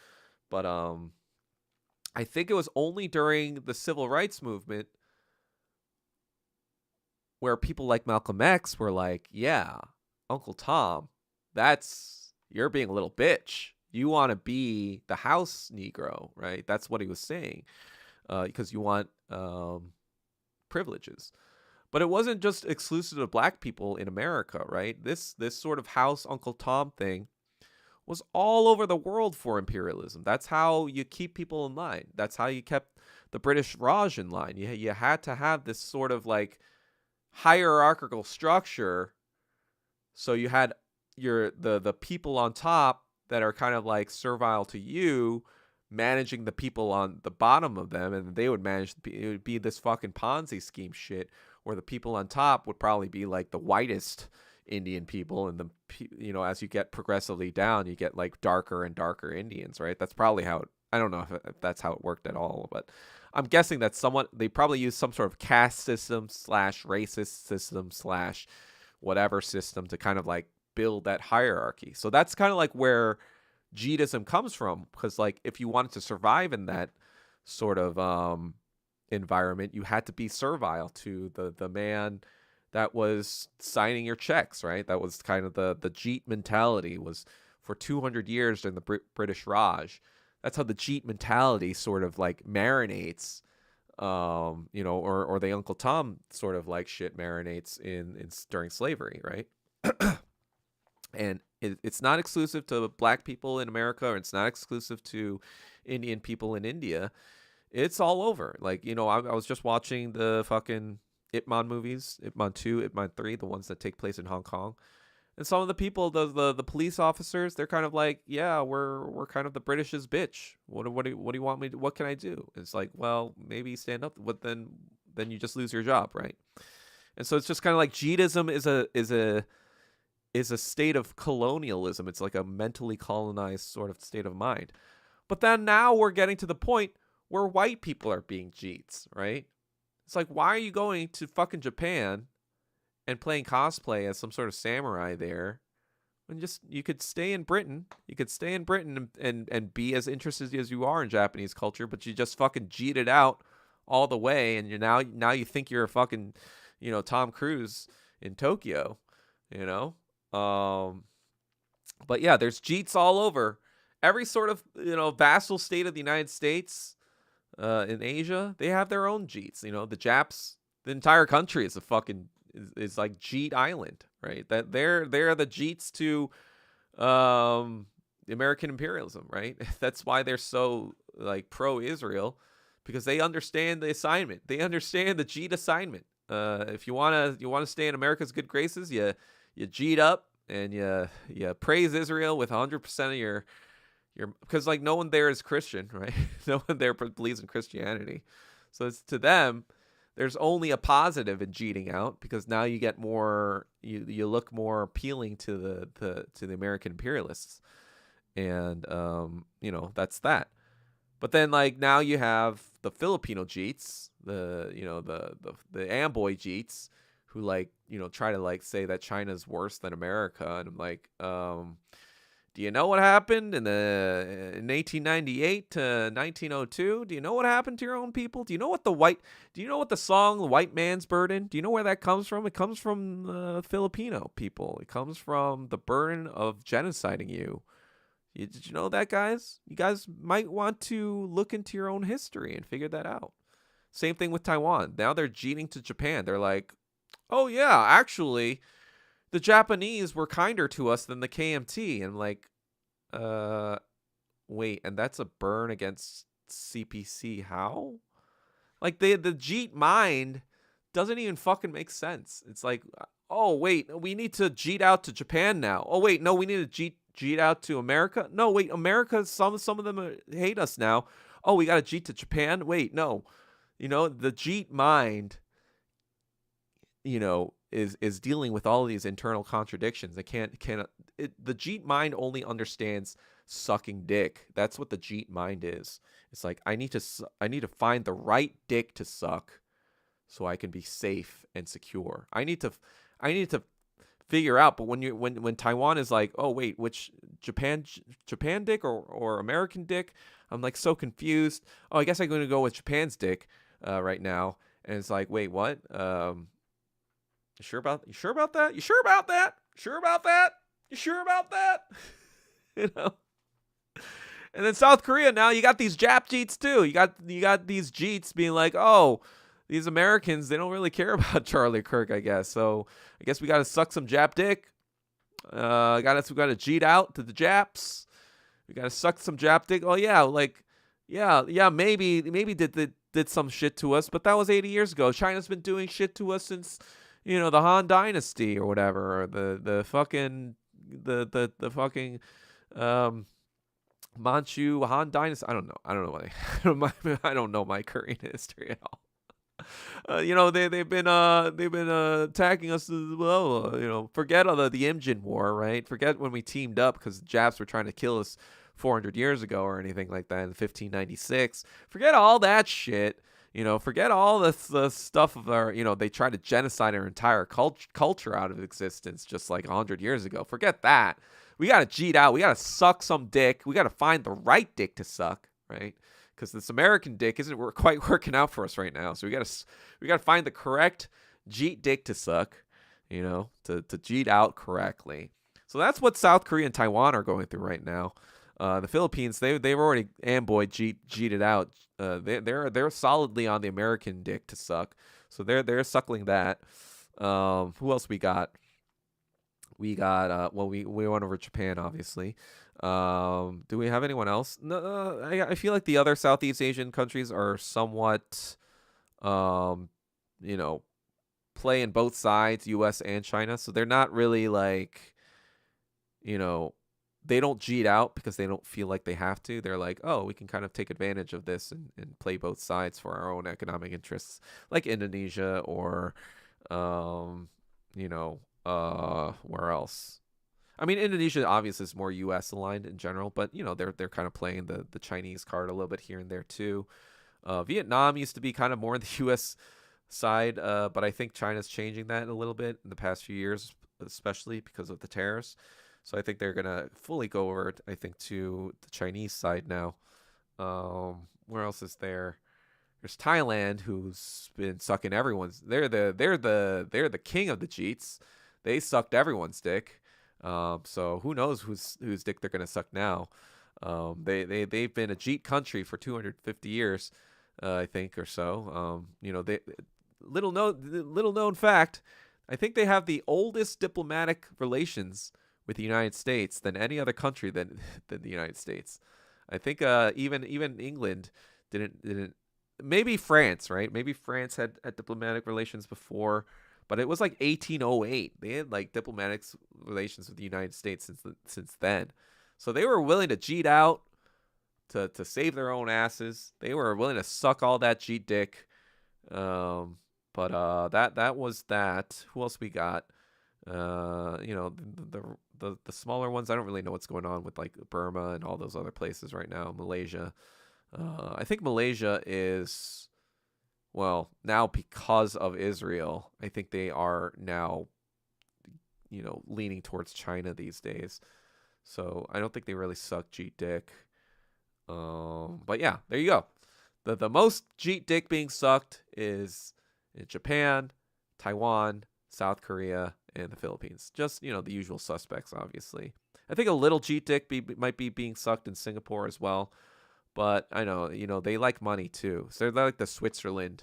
But I think it was only during the civil rights movement where people like Malcolm X were like, yeah, Uncle Tom, you're being a little bitch. You want to be the house Negro, right? That's what he was saying, because you want privileges. But it wasn't just exclusive to black people in America, right? This sort of house Uncle Tom thing was all over the world for imperialism. That's how you keep people in line. That's how you kept the British Raj in line. You had to have this sort of like hierarchical structure. So you had the people on top that are kind of like servile to you, managing the people on the bottom of them, and they would manage. It would be this fucking Ponzi scheme shit, where the people on top would probably be like the whitest Indian people, and as you get progressively down, you get like darker and darker Indians, right? That's probably how I don't know if that's how it worked at all, but I'm guessing that they probably used some sort of caste system / racist system / whatever system to kind of like build that hierarchy. So that's kind of like where Jeetism comes from, because like if you wanted to survive in that sort of environment, you had to be servile to the man that was signing your checks, right? That was kind of the Jeet mentality. Was for 200 years during the British Raj. That's how the Jeet mentality sort of like marinates, or the Uncle Tom sort of like shit marinates in during slavery, right? And it's not exclusive to black people in America, or it's not exclusive to Indian people in India. It's all over. Like, I was just watching the fucking Ip Man movies, Ip Man 2, Ip Man 3, the ones that take place in Hong Kong. And some of the people, the police officers, they're kind of like, yeah, we're kind of the British's bitch. What do you want me to, what can I do? It's like, well, maybe stand up, but then you just lose your job, right? And so it's just kind of like Jeetism is a state of colonialism. It's like a mentally colonized sort of state of mind. But then now we're getting to the point where white people are being Jeets, right? It's like, why are you going to fucking Japan and playing cosplay as some sort of samurai there? And you could stay in Britain. You could stay in Britain and be as interested as you are in Japanese culture, but you just fucking Jeeted out all the way, and now you think you're a fucking, Tom Cruise in Tokyo, But yeah, there's Jeets all over. Every sort of, vassal state of the United States, in Asia, they have their own Jeets. The Japs, the entire country is is like Jeet Island, right? That they're the Jeets to American imperialism, right? That's why they're so like pro-Israel, because they understand the assignment. They understand the Jeet assignment. If you wanna stay in America's good graces, you Jeet up and you praise Israel with 100% of your because like no one there is Christian, right? No one there believes in Christianity, so it's to them. There's only a positive in Jeeting out, because now you get more, you look more appealing to the American imperialists, and that's that. But then like now you have the Filipino Jeets, the Amboy Jeets, who like try to like say that China's worse than America, and I'm like, do you know what happened in 1898 to 1902? Do you know what happened to your own people? Do you know what the song "The White Man's Burden"? Do you know where that comes from? It comes from the Filipino people. It comes from the burden of genociding you. Did you know that, guys? You guys might want to look into your own history and figure that out. Same thing with Taiwan. Now they're jeeting to Japan. They're like, oh yeah, actually, the Japanese were kinder to us than the KMT. And I'm like, wait, and that's a burn against CPC. How? Like the Jeet mind doesn't even fucking make sense. It's like, oh wait, we need to Jeet out to Japan now. Oh wait, no, we need to Jeet out to America. No, wait, America, some of them hate us now. Oh, we got to Jeet to Japan. Wait, no, the Jeet mind, is dealing with all of these internal contradictions. It the Jeet mind only understands sucking dick. That's what the Jeet mind is. It's like, I need to find the right dick to suck so I can be safe and secure. I need to figure out. But when Taiwan is like, oh wait, which Japan dick or American dick, I'm like so confused. Oh, I guess I'm going to go with Japan's dick right now. And it's like, wait, what? You sure about that? You sure about that? You sure about that? You sure about that? And then South Korea, now you got these Jap Jeets too. You got these Jeets being like, oh, these Americans, they don't really care about Charlie Kirk, I guess. So I guess we got to suck some Jap dick. We got to cheat out to the Japs. We got to suck some Jap dick. Oh yeah, like yeah, maybe did some shit to us, but that was 80 years ago. China's been doing shit to us since the Han Dynasty or whatever, or the fucking the fucking um Manchu Han Dynasty. I don't know. I don't know I don't know my Korean history at all. They've been attacking us as well. Forget all the Imjin War, right? Forget when we teamed up because the Japs were trying to kill us 400 years ago or anything like that in 1596. Forget all that shit. Forget all the stuff of our. They tried to genocide our entire culture out of existence just like 100 years ago. Forget that. We gotta cheat out. We gotta suck some dick. We gotta find the right dick to suck, right? Because this American dick isn't quite working out for us right now. So we gotta find the correct jeet dick to suck, to jeet out correctly. So that's what South Korea and Taiwan are going through right now. The Philippines, they've already jeeted out. They're solidly on the American dick to suck. So they're suckling that. Who else we got? We got we went over Japan, obviously. Do we have anyone else? No, I feel like the other Southeast Asian countries are somewhat, playing both sides, U.S. and China. So they're not really like, they don't cheat out because they don't feel like they have to. They're like, oh, we can kind of take advantage of this and play both sides for our own economic interests, like Indonesia or, where else? I mean, Indonesia obviously is more U.S. aligned in general, but they're kind of playing the Chinese card a little bit here and there too. Vietnam used to be kind of more on the U.S. side, but I think China's changing that a little bit in the past few years, especially because of the tariffs. So I think they're gonna fully go over, I think, to the Chinese side now. Where else is there? There's Thailand, who's been sucking everyone's. They're the king of the cheats. They sucked everyone's dick. So who knows whose dick they're gonna suck now? They've been a cheat country for 250 years, I think, or so. They little known fact. I think they have the oldest diplomatic relations with the United States than any other country than the United States. I think even England didn't. Maybe France, right? Maybe France had diplomatic relations before, but it was like 1808. They had like diplomatic relations with the United States since then. So they were willing to cheat out to save their own asses. They were willing to suck all that cheat dick. But that was that. Who else we got? The smaller ones. I don't really know what's going on with like Burma and all those other places right now. Malaysia. I think Malaysia is, well, now because of Israel, I think they are now, leaning towards China these days. So I don't think they really suck Jeet dick. But yeah, there you go. The most Jeet dick being sucked is in Japan, Taiwan, South Korea, and the Philippines. Just, the usual suspects, obviously. I think a little Jeet dick might be being sucked in Singapore as well. But I know, they like money too. So they're like the Switzerland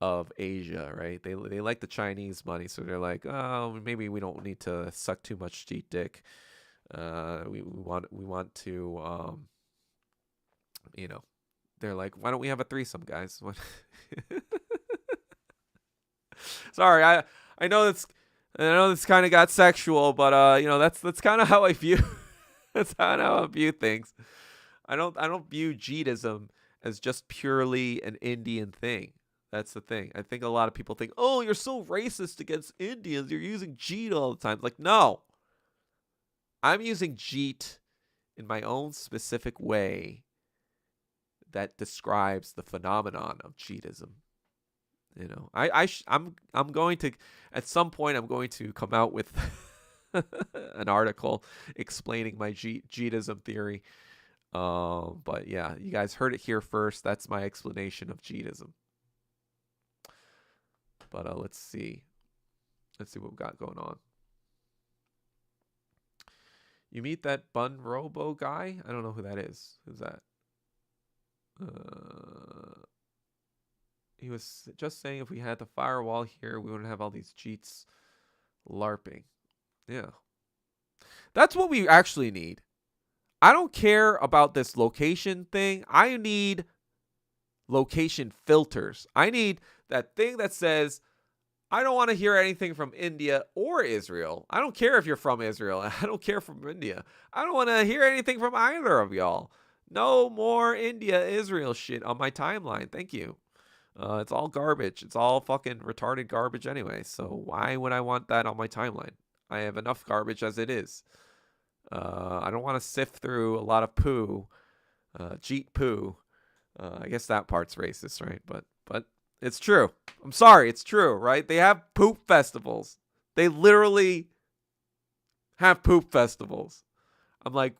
of Asia, right? They like the Chinese money. So they're like, oh, maybe we don't need to suck too much Jeet dick. We want to, they're like, why don't we have a threesome, guys? Sorry, I know this kind of got sexual, but that's kind of how I view that's kind of how I view things. I don't view Jeetism as just purely an Indian thing. That's the thing. I think a lot of people think, oh, you're so racist against Indians. You're using Jeet all the time. Like, no. I'm using Jeet in my own specific way that describes the phenomenon of Jeetism. I'm going to, at some point, I'm going to come out with an article explaining my Jeetism theory. But yeah, you guys heard it here first. That's my explanation of Jeetism. But let's see what we've got going on. You meet that Bun Robo guy? I don't know who that is. Who's that? He was just saying if we had the firewall here, we wouldn't have all these cheats LARPing. Yeah. That's what we actually need. I don't care about this location thing. I need location filters. I need that thing that says, I don't want to hear anything from India or Israel. I don't care if you're from Israel. I don't care from India. I don't want to hear anything from either of y'all. No more India, Israel shit on my timeline. Thank you. It's all garbage. It's all fucking retarded garbage anyway. So why would I want that on my timeline? I have enough garbage as it is. I don't want to sift through a lot of poo, jeet poo. I guess that part's racist, right? But it's true. I'm sorry, it's true, right? They have poop festivals. They literally have poop festivals. I'm like,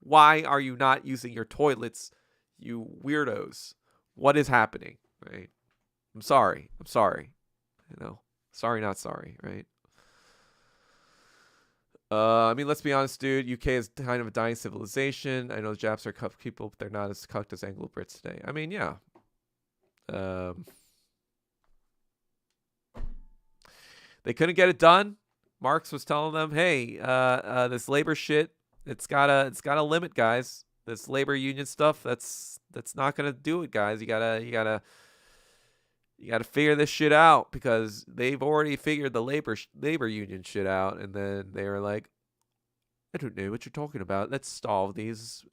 why are you not using your toilets, you weirdos? What is happening, right? I'm sorry. You know, sorry, not sorry, right? I mean, let's be honest, dude. UK is kind of a dying civilization. I know the Japs are cucked people, but they're not as cucked as Anglo Brits today. I mean, yeah. They couldn't get it done. Marx was telling them, "Hey, this labor shit, it's got a limit, guys. This labor union stuff, that's not gonna do it, guys. You gotta figure this shit out because they've already figured the labor union shit out, and then they were like, I don't know what you're talking about. Let's stall these.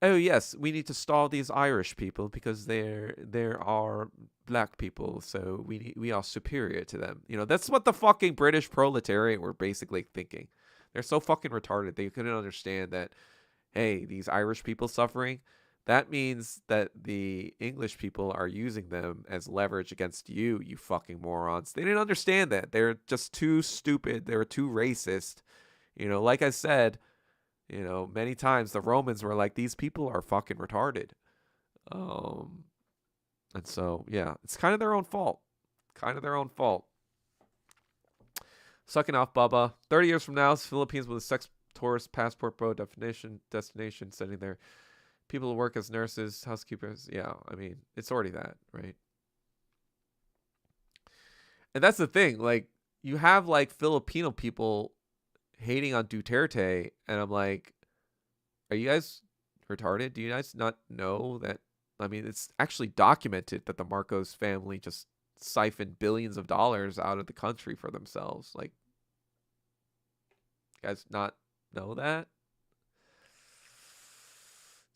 Oh yes, we need to stall these Irish people because they're our black people, so we are superior to them. You know, that's what the fucking British proletariat were basically thinking. They're so fucking retarded. They couldn't understand that, hey, these Irish people suffering, that means that the English people are using them as leverage against you, you fucking morons. They didn't understand that. They're just too stupid. They were too racist. You know, like I said, you know, many times the Romans were like, these people are fucking retarded. And so, yeah, it's kind of their own fault. Sucking off Bubba. 30 years from now, Philippines with a sex tourist passport bro destination sending their people to work as nurses, housekeepers. Yeah, I mean, it's already that, right? And that's the thing. Like, you have, like, Filipino people hating on Duterte, and I'm like, are you guys retarded? Do you guys not know that? I mean, it's actually documented that the Marcos family just siphoned billions of dollars out of the country for themselves. Like, you guys not know that?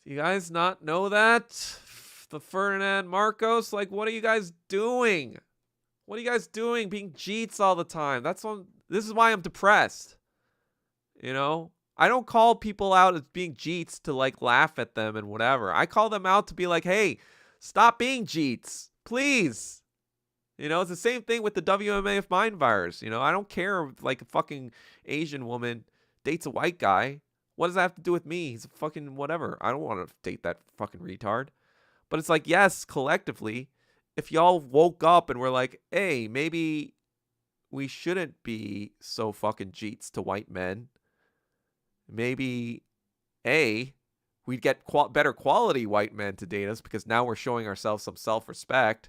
Do you guys not know that? The Ferdinand Marcos? Like, what are you guys doing? What are you guys doing? Being Jeets all the time. This is why I'm depressed. You know? I don't call people out as being Jeets to, like, laugh at them and whatever. I call them out to be like, hey, stop being Jeets. Please. You know, it's the same thing with the WMAF mind virus. You know, I don't care if, like, a fucking Asian woman dates a white guy. What does that have to do with me? He's a fucking whatever. I don't want to date that fucking retard. But it's like, yes, collectively, if y'all woke up and were like, hey, maybe we shouldn't be so fucking Jeets to white men. Maybe, we'd get better quality white men to date us because now we're showing ourselves some self-respect.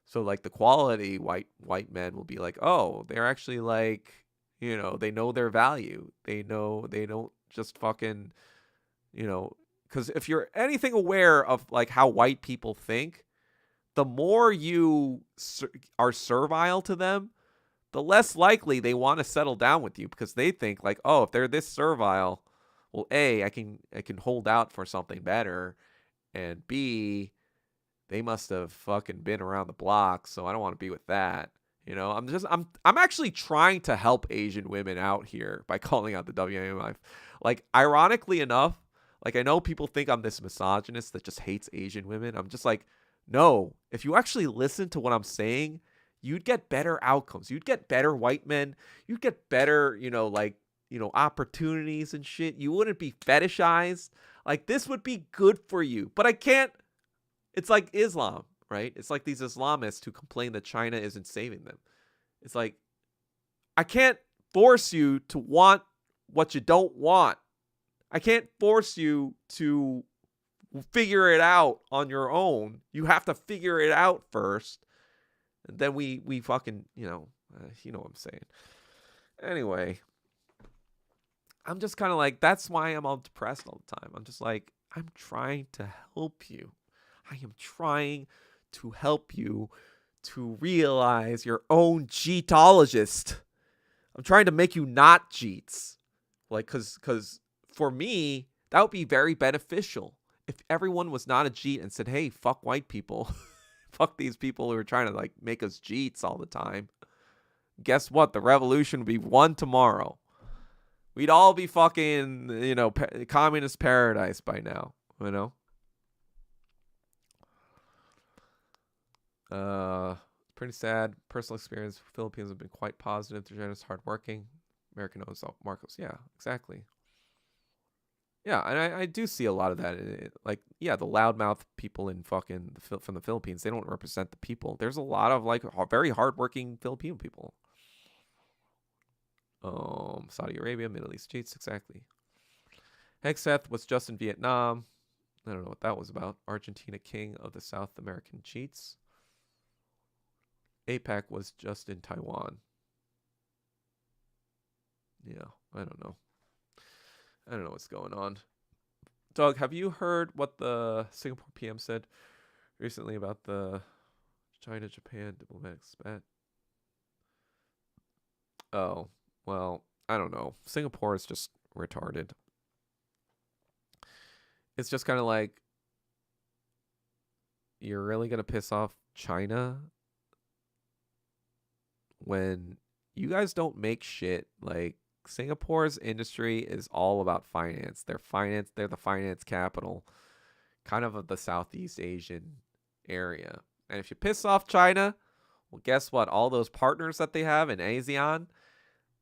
So, like, the quality white men will be like, oh, they're actually, like, you know, they know their value. They know they don't just fucking, you know, because if you're anything aware of, like, how white people think, the more you are servile to them, the less likely they want to settle down with you because they think, like, oh, if they're this servile, well, A, I can hold out for something better, and B, they must have fucking been around the block, so I don't want to be with that. You know, I'm actually trying to help Asian women out here by calling out the WMI. Like, ironically enough, like, I know people think I'm this misogynist that just hates Asian women. I'm just like, no, if you actually listen to what I'm saying, you'd get better outcomes. You'd get better white men. You'd get better, you know, like, you know, opportunities and shit. You wouldn't be fetishized. Like, this would be good for you. But I can't. It's like Islam, right? It's like these Islamists who complain that China isn't saving them. It's like, I can't force you to want what you don't want. I can't force you to figure it out on your own. You have to figure it out first. And then we fucking, you know what I'm saying. Anyway, I'm just kind of like, that's why I'm all depressed all the time. I'm just like, I'm trying to help you. I am trying to help you to realize your own cheatologist. I'm trying to make you not cheats. Like, cause for me, that would be very beneficial if everyone was not a cheat and said, hey, fuck white people. Fuck these people who are trying to like make us cheats all the time. Guess what? The revolution would be won tomorrow. We'd all be fucking, communist paradise by now, Pretty sad. Personal experience. Philippines have been quite positive. They're generous, hardworking. American knows Marcos. Yeah, exactly. Yeah, and I do see a lot of that. Like, yeah, the loudmouth people in fucking from the Philippines, they don't represent the people. There's a lot of like very hardworking Filipino people. Saudi Arabia, Middle East cheats, exactly. Hexeth was just in Vietnam. I don't know what that was about. Argentina, king of the South American cheats. APAC was just in Taiwan. Yeah, I don't know. I don't know what's going on. Doug, have you heard what the Singapore PM said recently about the China-Japan diplomatic spat? Oh, well, I don't know. Singapore is just retarded. It's just kind of like, you're really going to piss off China when you guys don't make shit. Like, Singapore's industry is all about finance. They're the finance capital, kind of the Southeast Asian area. And if you piss off China, well, guess what? All those partners that they have in ASEAN,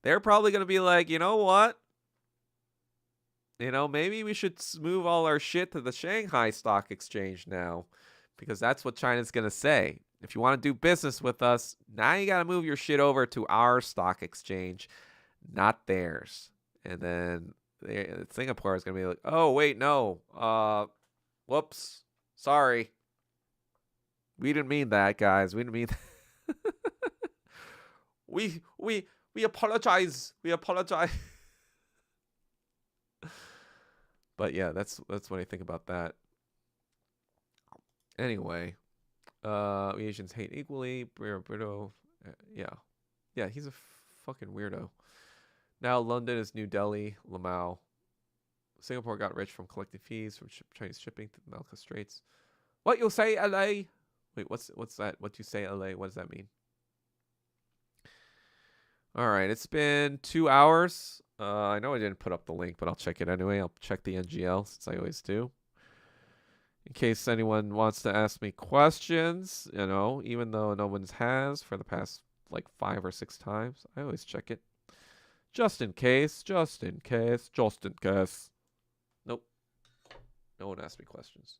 they're probably going to be like, you know what? Maybe we should move all our shit to the Shanghai Stock Exchange now, because that's what China's going to say. If you want to do business with us, now you got to move your shit over to our stock exchange, not theirs. And then Singapore is going to be like, oh, wait, no. Whoops. Sorry. We didn't mean that, guys. We didn't mean that. we apologize. We apologize. But yeah, that's what I think about that. Anyway, Asians hate equally. Brito, yeah, he's a fucking weirdo. Now London is New Delhi. Lamau. Singapore got rich from collecting fees from Chinese shipping to the Malacca Straits. What you say, LA? Wait, what's that? What you say, LA? What does that mean? All right, it's been 2 hours. I know I didn't put up the link, but I'll check it anyway. I'll check the NGL since I always do. In case anyone wants to ask me questions, even though no one has for the past like 5 or 6 times, I always check it. Just in case. Nope. No one asked me questions.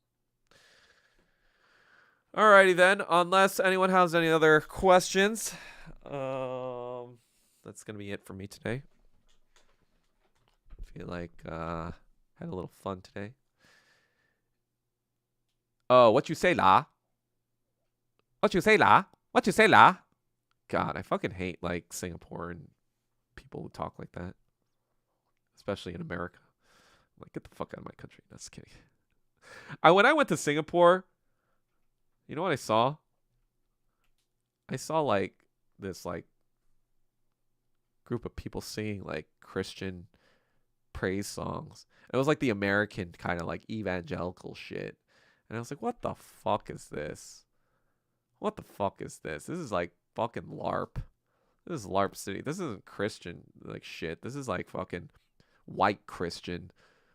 Alrighty then, unless anyone has any other questions, that's going to be it for me today. I feel like had a little fun today. Oh, what you say, la? What you say, la? What you say, la? God, I fucking hate like Singapore and people who talk like that, especially in America. I'm like, get the fuck out of my country. That's kidding. When I went to Singapore, you know what I saw? I saw like this like group of people singing like Christian praise songs. It was like the American kind of like evangelical shit. And I was like, what the fuck is this? What the fuck is this? This is like fucking LARP. This is LARP City. This isn't Christian like shit. This is like fucking white Christian,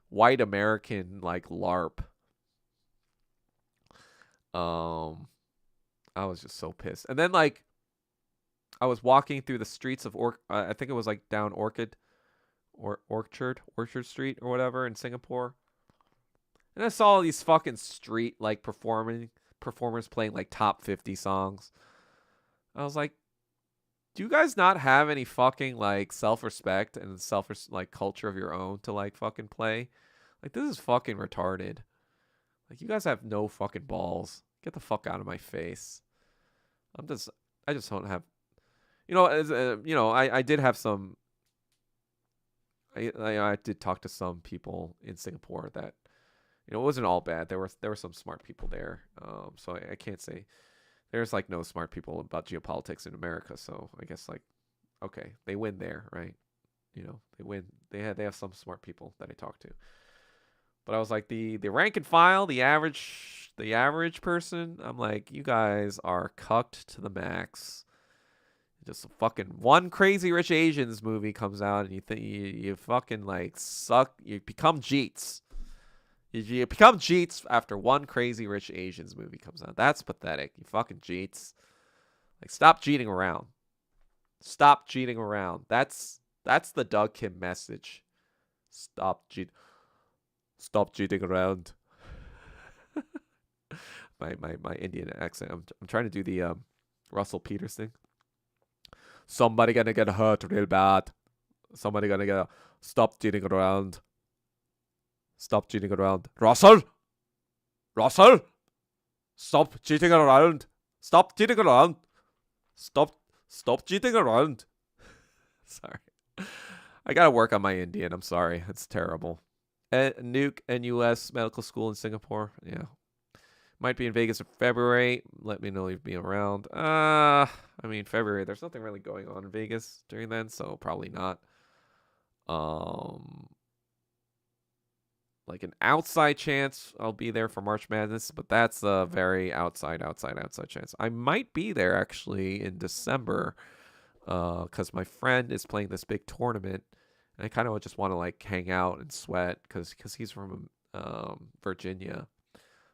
white American like LARP. I was just so pissed. And then like I was walking through the streets of I think it was like down Orchard Street or whatever in Singapore. And I saw all these fucking street like performers playing like top 50 songs. I was like, do you guys not have any fucking like self-respect and like culture of your own to like fucking play? Like, this is fucking retarded. Like, you guys have no fucking balls. Get the fuck out of my face. I just don't have, I did have some, I did talk to some people in Singapore that, it wasn't all bad. There were some smart people there. So I can't say there's like no smart people about geopolitics in America. So I guess like, okay, they win there, right? They win. They have some smart people that I talked to. But I was like, the rank and file, the average person, I'm like, you guys are cucked to the max. Just a fucking one Crazy Rich Asians movie comes out, and you think you fucking like suck. You become Jeets. You become Jeets after one Crazy Rich Asians movie comes out. That's pathetic. You fucking Jeets. Like, stop cheating around. Stop cheating around. That's the Doug Kim message. Stop cheating. Stop cheating around. my Indian accent. I'm trying to do the Russell Peters thing. Somebody gonna get hurt real bad. Somebody gonna stop cheating around. Stop cheating around. Russell! Stop cheating around. Stop cheating around. Stop cheating around. Sorry. I gotta work on my Indian. I'm sorry. It's terrible. Nuke NUS Medical School in Singapore. Yeah. Might be in Vegas in February. Let me know you'll be around. February. There's nothing really going on in Vegas during then, so probably not. Like an outside chance I'll be there for March Madness, but that's a very outside chance. I might be there actually in December, because my friend is playing this big tournament, and I kind of just want to like hang out and sweat because he's from Virginia,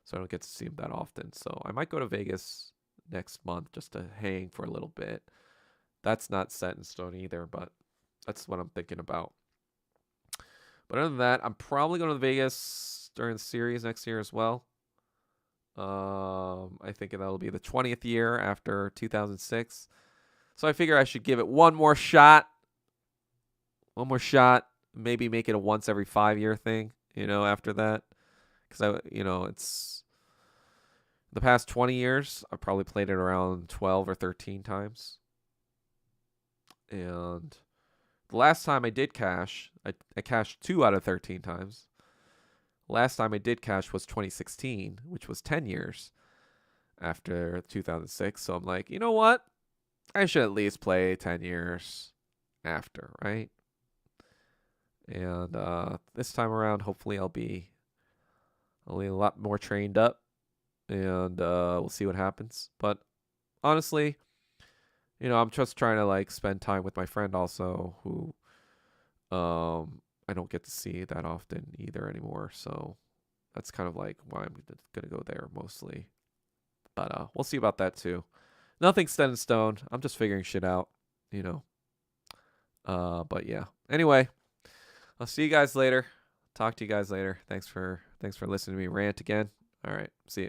so I don't get to see him that often. So I might go to Vegas next month just to hang for a little bit. That's not set in stone either, but that's what I'm thinking about. But other than that, I'm probably going to Vegas during the series next year as well. I think that'll be the 20th year after 2006. So I figure I should give it one more shot. Maybe make it a once every 5-year thing, after that. Because, it's the past 20 years, I've probably played it around 12 or 13 times. And the last time I did cash, I cashed 2 out of 13 times. Last time I did cash was 2016, which was 10 years after 2006. So I'm like, you know what? I should at least play 10 years after, right? And this time around, hopefully I'll be a lot more trained up, and we'll see what happens. But honestly, I'm just trying to like spend time with my friend also, who I don't get to see that often either anymore. So that's kind of like why I'm gonna go there mostly. But we'll see about that too. Nothing's set in stone. I'm just figuring shit out, But yeah. Anyway, I'll see you guys later. Talk to you guys later. Thanks for listening to me rant again. All right. See you.